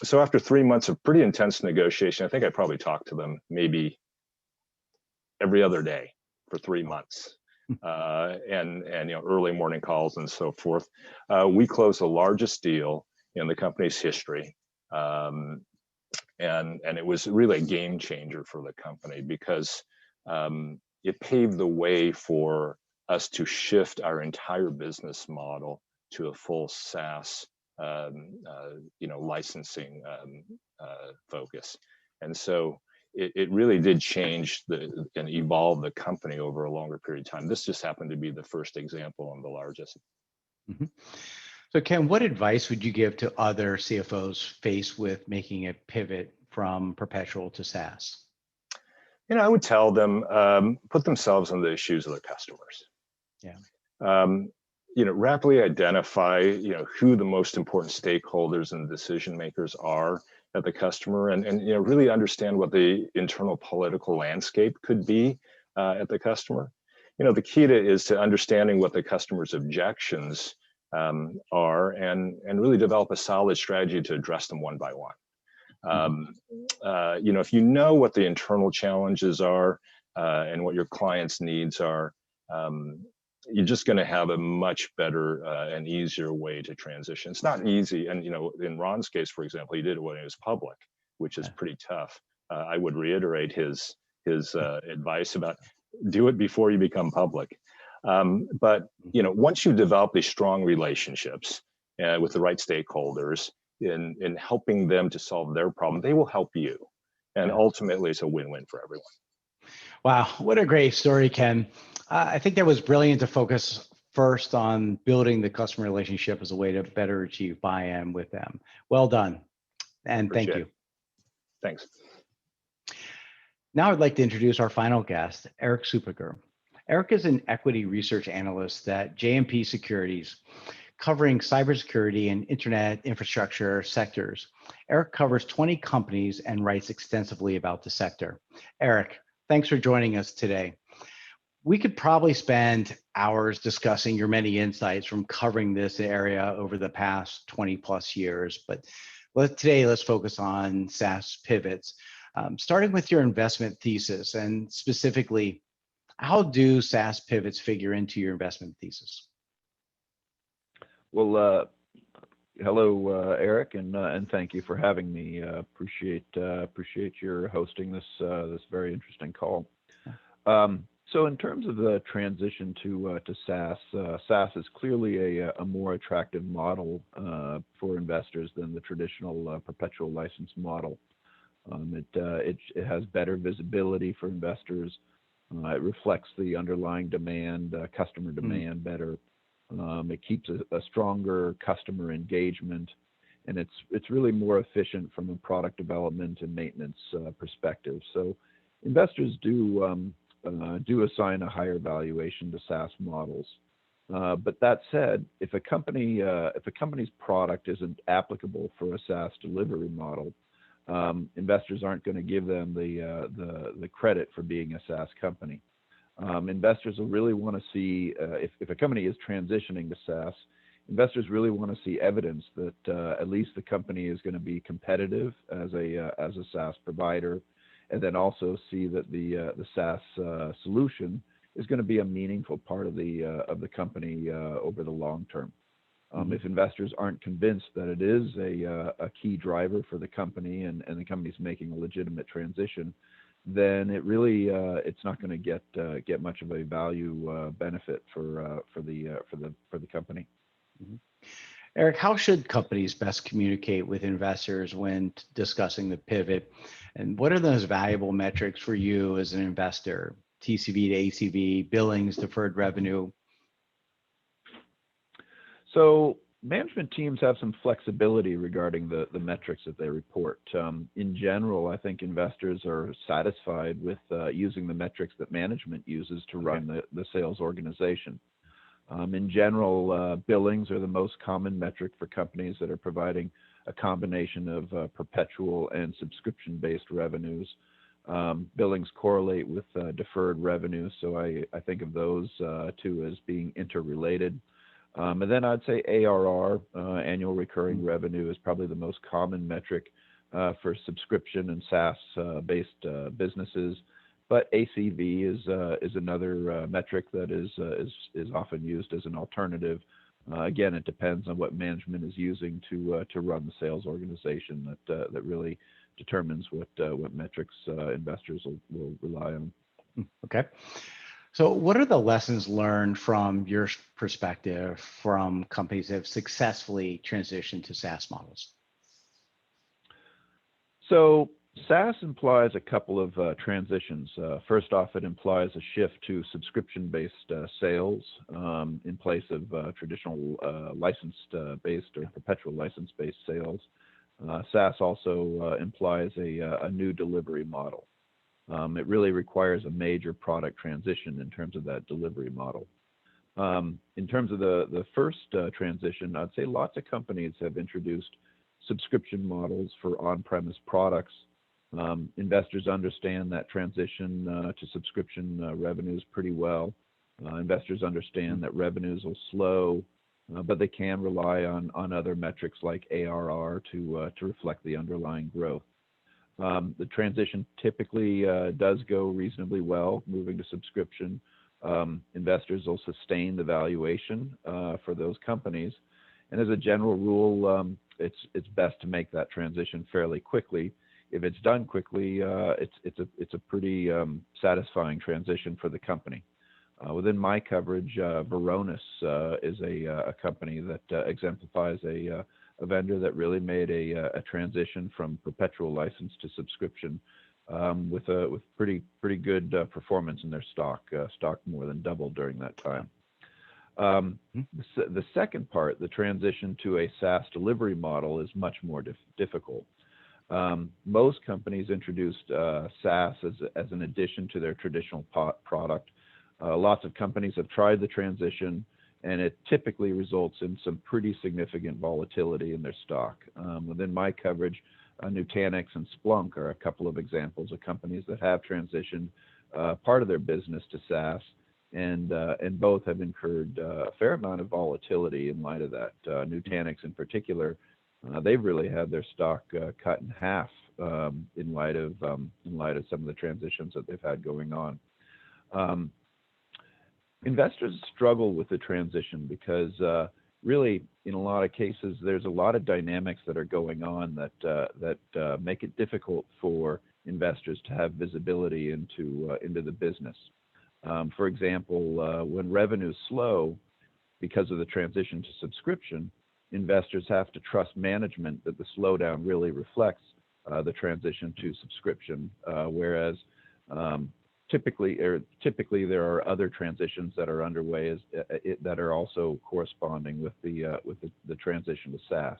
So after 3 months of pretty intense negotiation, I think I probably talked to them maybe every other day for 3 months, and you know, early morning calls and so forth. We closed the largest deal in the company's history, and it was really a game changer for the company, because it paved the way for us to shift our entire business model to a full SaaS, you know, licensing focus. And so it really did change and evolve the company over a longer period of time. This just happened to be the first example and the largest. So Ken, what advice would you give to other CFOs faced with making a pivot from perpetual to SaaS? You know, I would tell them, put themselves in the shoes of the customers. Yeah. You know, rapidly identify, you know, who the most important stakeholders and decision makers are at the customer, and you know, really understand what the internal political landscape could be at the customer. You know, the key is to understanding what the customer's objections are, and really develop a solid strategy to address them one by one. You know, if you know what the internal challenges are and what your client's needs are, you're just going to have a much better and easier way to transition. It's not easy. And, you know, in Ron's case, for example, he did it when he was public, which is pretty tough. I would reiterate his advice about do it before you become public. But, you know, once you develop these strong relationships with the right stakeholders in helping them to solve their problem, they will help you. And ultimately, it's a win-win for everyone. Wow, what a great story, Ken. I think that was brilliant to focus first on building the customer relationship as a way to better achieve buy-in with them. Well done, and thank you. Thanks. Now I'd like to introduce our final guest, Eric Supiger. Eric is an equity research analyst at JMP Securities, covering cybersecurity and internet infrastructure sectors. Eric covers 20 companies and writes extensively about the sector. Eric, thanks for joining us today. We could probably spend hours discussing your many insights from covering this area over the past 20 plus years, but today let's focus on SaaS pivots. Starting with your investment thesis, and specifically, how do SaaS pivots figure into your investment thesis? Well, hello, Eric, and thank you for having me. Appreciate your hosting this very interesting call. So in terms of the transition to SaaS, SaaS is clearly a more attractive model for investors than the traditional perpetual license model. It has better visibility for investors. It reflects the underlying demand, customer demand better. It keeps a stronger customer engagement, and it's really more efficient from a product development and maintenance perspective. So investors do assign a higher valuation to SaaS models. But that said, if a company's product isn't applicable for a SaaS delivery model, investors aren't going to give them the credit for being a SaaS company. Investors will really want to see if a company is transitioning to SaaS, investors really want to see evidence that at least the company is going to be competitive as a SaaS provider, and then also see that the SaaS solution is going to be a meaningful part of the company over the long term. If investors aren't convinced that it is a key driver for the company and the company's making a legitimate transition, then it really it's not going to get much of a value benefit for the company. Eric, how should companies best communicate with investors when discussing the pivot? And what are those valuable metrics for you as an investor? TCV to ACV, billings, deferred revenue? So management teams have some flexibility regarding the metrics that they report. In general, I think investors are satisfied with using the metrics that management uses to run the sales organization. In general, billings are the most common metric for companies that are providing a combination of perpetual and subscription-based revenues. Billings correlate with deferred revenue, so I think of those two as being interrelated. And then I'd say ARR, annual recurring revenue, is probably the most common metric for subscription and SaaS-based businesses. But ACV is another metric that is often used as an alternative. Again, it depends on what management is using to run the sales organization that really determines what metrics investors will rely on. Okay. So what are the lessons learned from your perspective from companies that have successfully transitioned to SaaS models? So SaaS implies a couple of transitions. First off, it implies a shift to subscription-based sales in place of traditional licensed-based or perpetual license-based sales. SaaS also implies a new delivery model. It really requires a major product transition in terms of that delivery model. In terms of the first transition, I'd say lots of companies have introduced subscription models for on-premise products. Investors understand that transition to subscription revenues pretty well. Investors understand that revenues will slow, but they can rely on other metrics like ARR to reflect the underlying growth. The transition typically does go reasonably well, moving to subscription. Investors will sustain the valuation for those companies. And as a general rule, it's best to make that transition fairly quickly. If it's done quickly, it's a pretty satisfying transition for the company. Within my coverage, Varonis is a company that exemplifies a vendor that really made a transition from perpetual license to subscription with pretty good performance in their stock. Stock more than doubled during that time. The second part, the transition to a SaaS delivery model, is much more difficult. Most companies introduced SaaS as an addition to their traditional product. Lots of companies have tried the transition, and it typically results in some pretty significant volatility in their stock. Within my coverage, Nutanix and Splunk are a couple of examples of companies that have transitioned part of their business to SaaS, and both have incurred a fair amount of volatility in light of that. Nutanix in particular, they've really had their stock cut in half in light of some of the transitions that they've had going on. Investors struggle with the transition because really, in a lot of cases, there's a lot of dynamics that are going on that make it difficult for investors to have visibility into the business. For example, when revenues slow because of the transition to subscription, investors have to trust management that the slowdown really reflects the transition to subscription, whereas typically there are other transitions that are underway that are also corresponding with the transition to SaaS.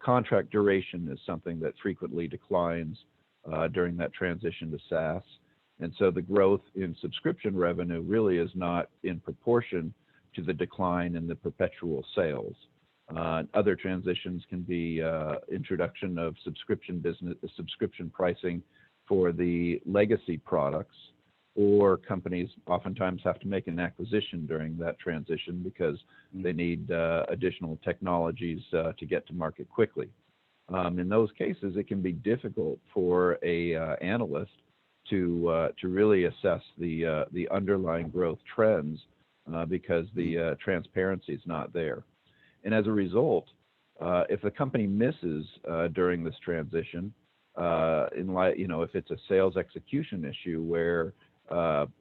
Contract duration is something that frequently declines during that transition to SaaS, and so the growth in subscription revenue really is not in proportion to the decline in the perpetual sales. Other transitions can be introduction of subscription pricing for the legacy products, or companies oftentimes have to make an acquisition during that transition because they need additional technologies to get to market quickly. In those cases, it can be difficult for a analyst to really assess the underlying growth trends because the transparency is not there. And as a result, if the company misses during this transition, if it's a sales execution issue where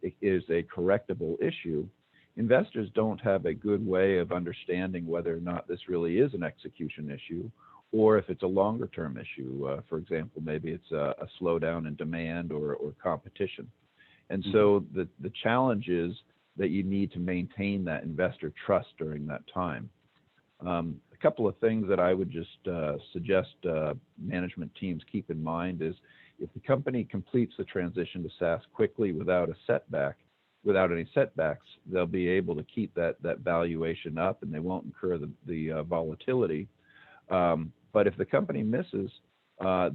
it is a correctable issue, investors don't have a good way of understanding whether or not this really is an execution issue, or if it's a longer term issue. For example, maybe it's a slowdown in demand or competition. And so the challenge is that you need to maintain that investor trust during that time. a couple of things that I would just suggest management teams keep in mind is if the company completes the transition to SaaS quickly without any setbacks, they'll be able to keep that valuation up and they won't incur the volatility. But if the company misses,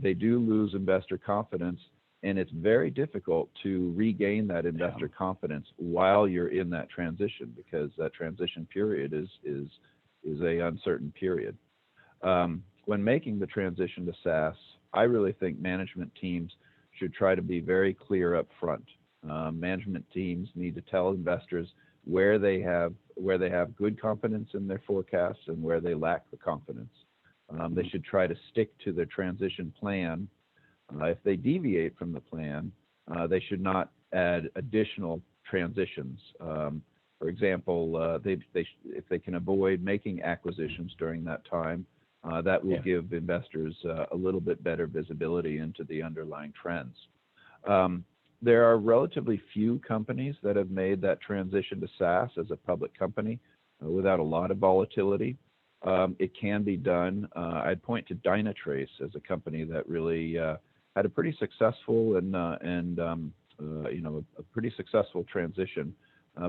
they do lose investor confidence, and it's very difficult to regain that investor confidence while you're in that transition, because that transition period is a uncertain period. When making the transition to SaaS, I really think management teams should try to be very clear up front. Management teams need to tell investors where they have good confidence in their forecasts and where they lack the confidence. They should try to stick to their transition plan. If they deviate from the plan, they should not add additional transitions. For example, if they can avoid making acquisitions during that time, that will give investors a little bit better visibility into the underlying trends. There are relatively few companies that have made that transition to SaaS as a public company without a lot of volatility. It can be done. I'd point to Dynatrace as a company that really had a pretty successful a pretty successful transition.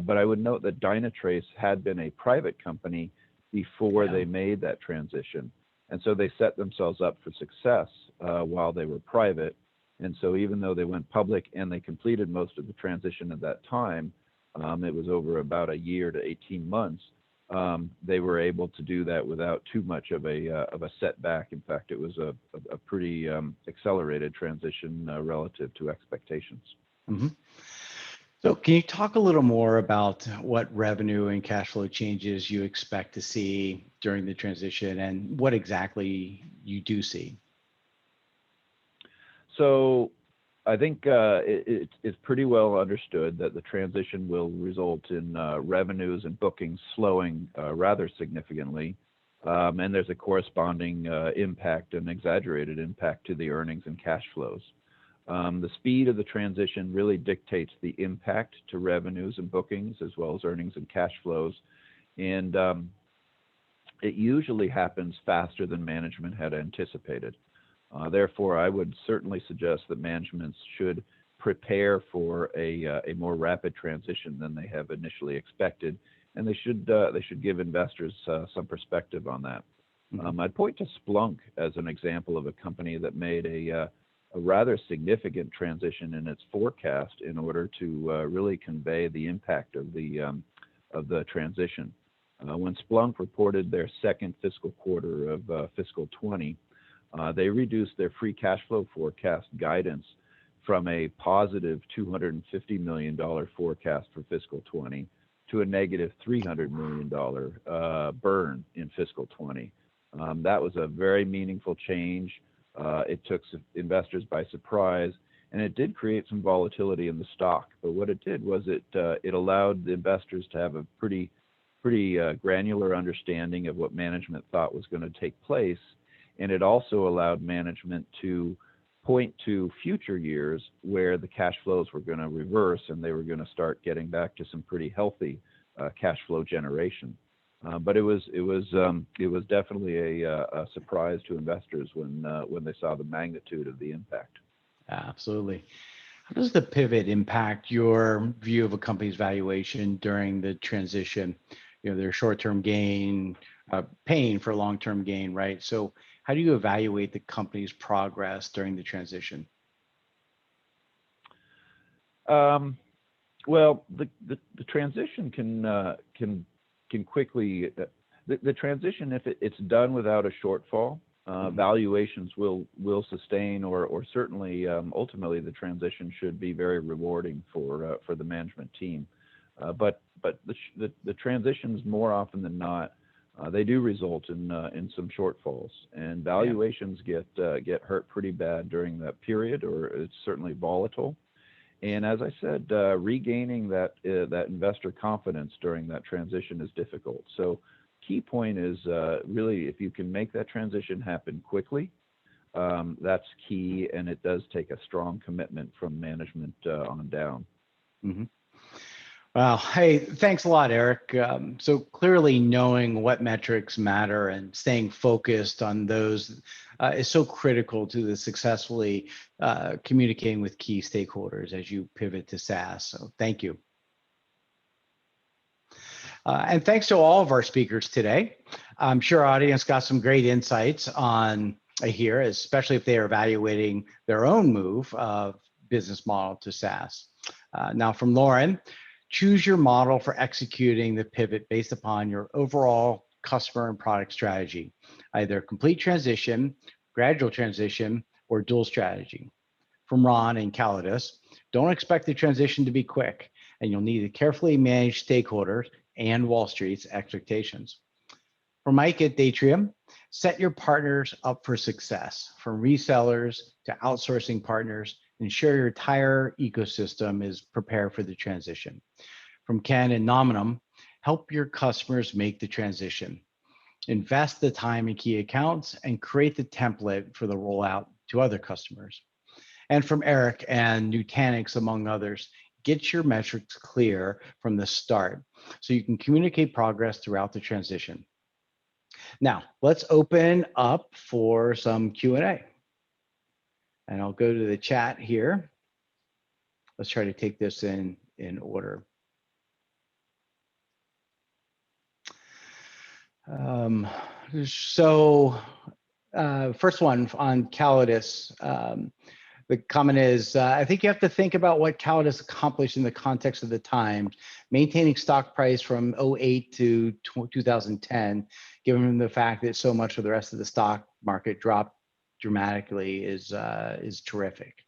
But I would note that Dynatrace had been a private company before they made that transition. And so they set themselves up for success while they were private. And so even though they went public and they completed most of the transition at that time, it was over about a year to 18 months, they were able to do that without too much of a setback. In fact, it was a pretty accelerated transition relative to expectations. Mm-hmm. So can you talk a little more about what revenue and cash flow changes you expect to see during the transition and what exactly you do see? So I think it's pretty well understood that the transition will result in revenues and bookings slowing rather significantly. And there's a corresponding impact, an exaggerated impact to the earnings and cash flows. The speed of the transition really dictates the impact to revenues and bookings as well as earnings and cash flows. And it usually happens faster than management had anticipated. Therefore, I would certainly suggest that management should prepare for a more rapid transition than they have initially expected, and they should give investors some perspective on that. I'd point to Splunk as an example of a company that made a rather significant transition in its forecast in order to really convey the impact of the transition. When Splunk reported their second fiscal quarter of fiscal 20, they reduced their free cash flow forecast guidance from a positive $250 million forecast for fiscal 20 to a negative $300 million burn in fiscal 20. That was a very meaningful change. It took investors by surprise, and it did create some volatility in the stock. But what it did was it allowed the investors to have a pretty granular understanding of what management thought was going to take place. And it also allowed management to point to future years where the cash flows were going to reverse and they were going to start getting back to some pretty healthy cash flow generation. But it was definitely a surprise to investors when they saw the magnitude of the impact. Absolutely. How does the pivot impact your view of a company's valuation during the transition? Their short-term gain, paying for long-term gain, right? So how do you evaluate the company's progress during the transition? Well, the transition can quickly, the transition, if it's done without a shortfall, valuations will sustain or certainly ultimately the transition should be very rewarding for the management team. But the transitions more often than not, they do result in some shortfalls, and valuations get hurt pretty bad during that period, or it's certainly volatile. And as I said, regaining that investor confidence during that transition is difficult. So key point is really if you can make that transition happen quickly, that's key, and it does take a strong commitment from management on down. Mm-hmm. Well, hey, thanks a lot, Eric. So clearly knowing what metrics matter and staying focused on those is so critical to the successfully communicating with key stakeholders as you pivot to SaaS. So thank you. And thanks to all of our speakers today. I'm sure our audience got some great insights on here, especially if they are evaluating their own move of business model to SaaS. Now from Lauren, choose your model for executing the pivot based upon your overall customer and product strategy, either complete transition, gradual transition, or dual strategy. From Ron and Callidus, don't expect the transition to be quick, and you'll need to carefully manage stakeholders and Wall Street's expectations. From Mike at Datrium, set your partners up for success, from resellers to outsourcing partners. Ensure your entire ecosystem is prepared for the transition. From Ken and Nominum, help your customers make the transition. Invest the time in key accounts and create the template for the rollout to other customers. And from Eric and Nutanix, among others, get your metrics clear from the start so you can communicate progress throughout the transition. Now, let's open up for some Q&A. And I'll go to the chat here. Let's try to take this in order. First one on Callidus. The comment is, I think you have to think about what Callidus accomplished in the context of the times, maintaining stock price from 2008 to 2010, given the fact that so much of the rest of the stock market dropped dramatically is terrific.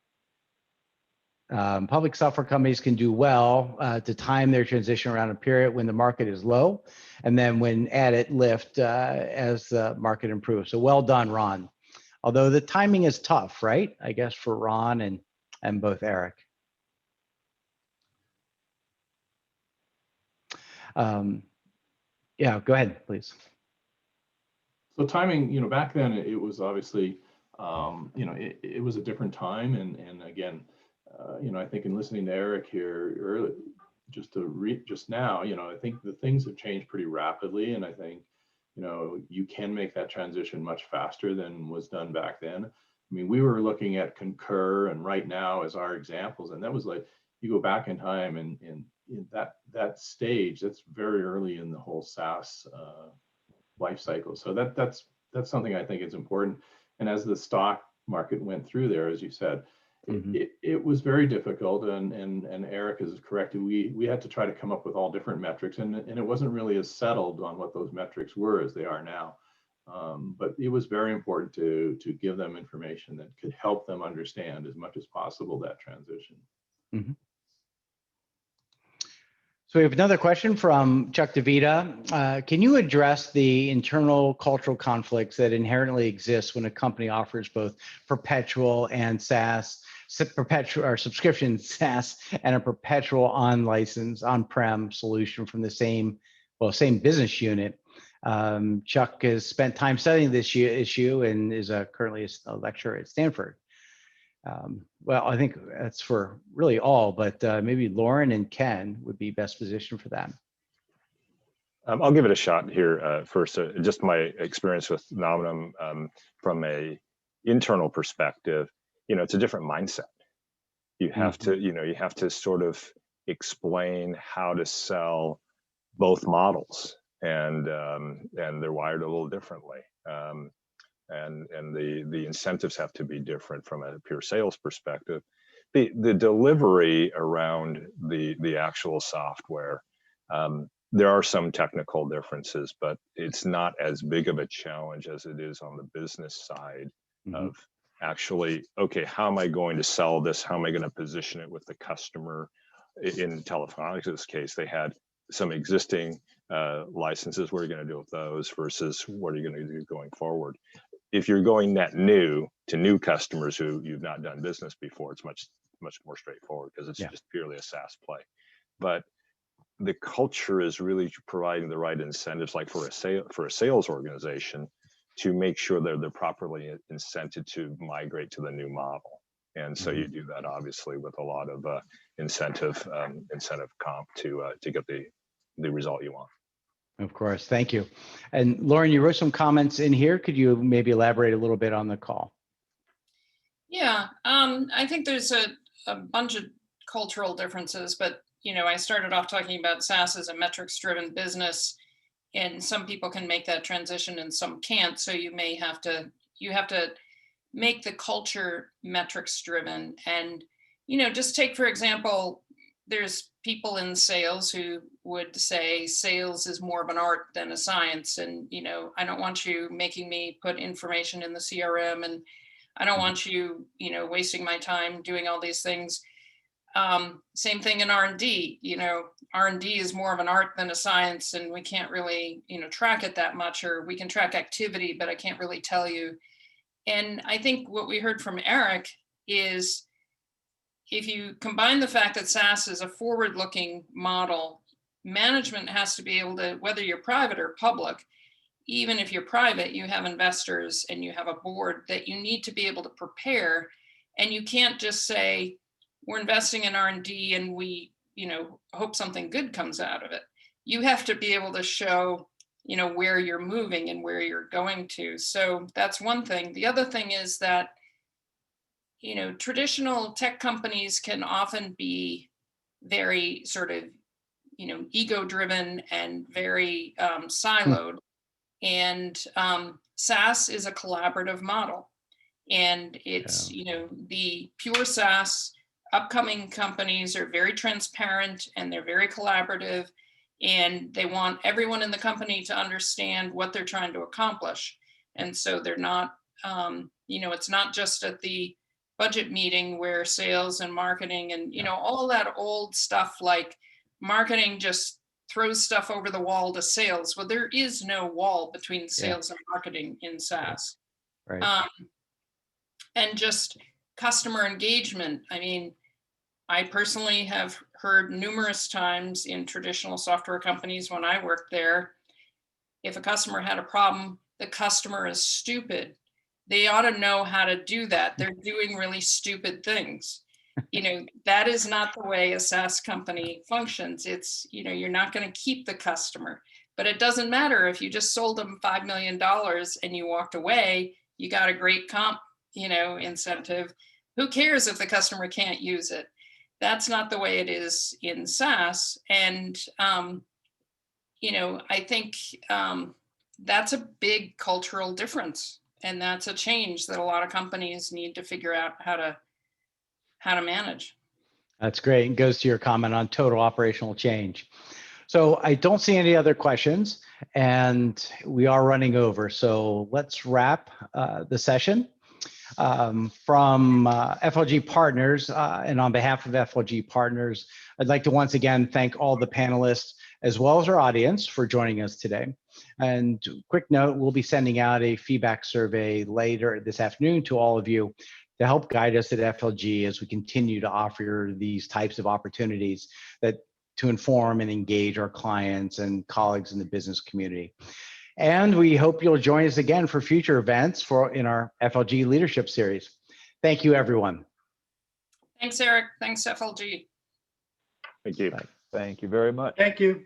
Public software companies can do well to time their transition around a period when the market is low, and then when at it lift as the market improves. So well done, Ron. Although the timing is tough, right? I guess for Ron and both Eric. Yeah, go ahead, please. So timing, back then it was obviously, it was a different time, and again, I think in listening to Eric here earlier, just now, I think the things have changed pretty rapidly, and I think, you can make that transition much faster than was done back then. I mean, we were looking at Concur and Right Now as our examples, and that was like, you go back in time and in that stage, that's very early in the whole SaaS life cycle. So that's something I think is important. And as the stock market went through there, as you said, it was very difficult, and Eric is correct. We had to try to come up with all different metrics, and it wasn't really as settled on what those metrics were as they are now. But it was very important to give them information that could help them understand as much as possible that transition. So we have another question from Chuck DeVita. Can you address the internal cultural conflicts that inherently exist when a company offers both perpetual and SaaS, perpetual or subscription SaaS, and a perpetual on-prem solution from the same business unit? Chuck has spent time studying this issue and is currently a lecturer at Stanford. Well, I think that's for really all, but maybe Lauren and Ken would be best positioned for that. I'll give it a shot here first. Just my experience with Nominum from a internal perspective, it's a different mindset. You have to, you have to sort of explain how to sell both models, and they're wired a little differently. And the incentives have to be different from a pure sales perspective. The delivery around the actual software, there are some technical differences, but it's not as big of a challenge as it is on the business side of actually, okay, how am I going to sell this? How am I going to position it with the customer? In Telefonica's case, they had some existing licenses. What are you going to do with those versus what are you going to do going forward? If you're going net new to new customers who you've not done business before, it's much more straightforward because it's just purely a SaaS play. But the culture is really providing the right incentives, like for a sales organization, to make sure that they're properly incented to migrate to the new model. And so you do that obviously with a lot of incentive comp to get the result you want. Of course, thank you. And Lauren, you wrote some comments in here. Could you maybe elaborate a little bit on the call? Yeah, I think there's a bunch of cultural differences, but I started off talking about SaaS as a metrics-driven business, and some people can make that transition and some can't. So you have to make the culture metrics-driven. And just take, for example, there's people in sales who would say sales is more of an art than a science, and I don't want you making me put information in the CRM, and I don't want you wasting my time doing all these things. Same thing in R&D. R&D is more of an art than a science, and we can't really, track it that much, or we can track activity, but I can't really tell you. And I think what we heard from Eric is if you combine the fact that SaaS is a forward-looking model, management has to be able to, whether you're private or public, even if you're private, you have investors and you have a board that you need to be able to prepare. And you can't just say, we're investing in R&D and we, hope something good comes out of it. You have to be able to show, where you're moving and where you're going to. So that's one thing. The other thing is that, traditional tech companies can often be very sort of, ego-driven and very siloed. And SaaS is a collaborative model. And it's, the pure SaaS upcoming companies are very transparent and they're very collaborative, and they want everyone in the company to understand what they're trying to accomplish. And so they're not, it's not just at the budget meeting where sales and marketing and, all that old stuff, like marketing just throws stuff over the wall to sales. Well, there is no wall between sales and marketing in SaaS. Right. And just customer engagement. I mean, I personally have heard numerous times in traditional software companies when I worked there, if a customer had a problem, the customer is stupid. They ought to know how to do that. They're doing really stupid things. That is not the way a SaaS company functions. It's, you're not going to keep the customer, but it doesn't matter if you just sold them $5 million and you walked away, you got a great comp, incentive. Who cares if the customer can't use it? That's not the way it is in SaaS. And, I think that's a big cultural difference. And that's a change that a lot of companies need to figure out how to manage. That's great. It goes to your comment on total operational change. So I don't see any other questions, and we are running over. So let's wrap the session. From FLG Partners, and on behalf of FLG Partners, I'd like to once again thank all the panelists as well as our audience for joining us today. And quick note, we'll be sending out a feedback survey later this afternoon to all of you to help guide us at FLG as we continue to offer these types of opportunities to inform and engage our clients and colleagues in the business community. And we hope you'll join us again for future events in our FLG Leadership Series. Thank you, everyone. Thanks, Eric. Thanks, FLG. Thank you. Thank you very much. Thank you.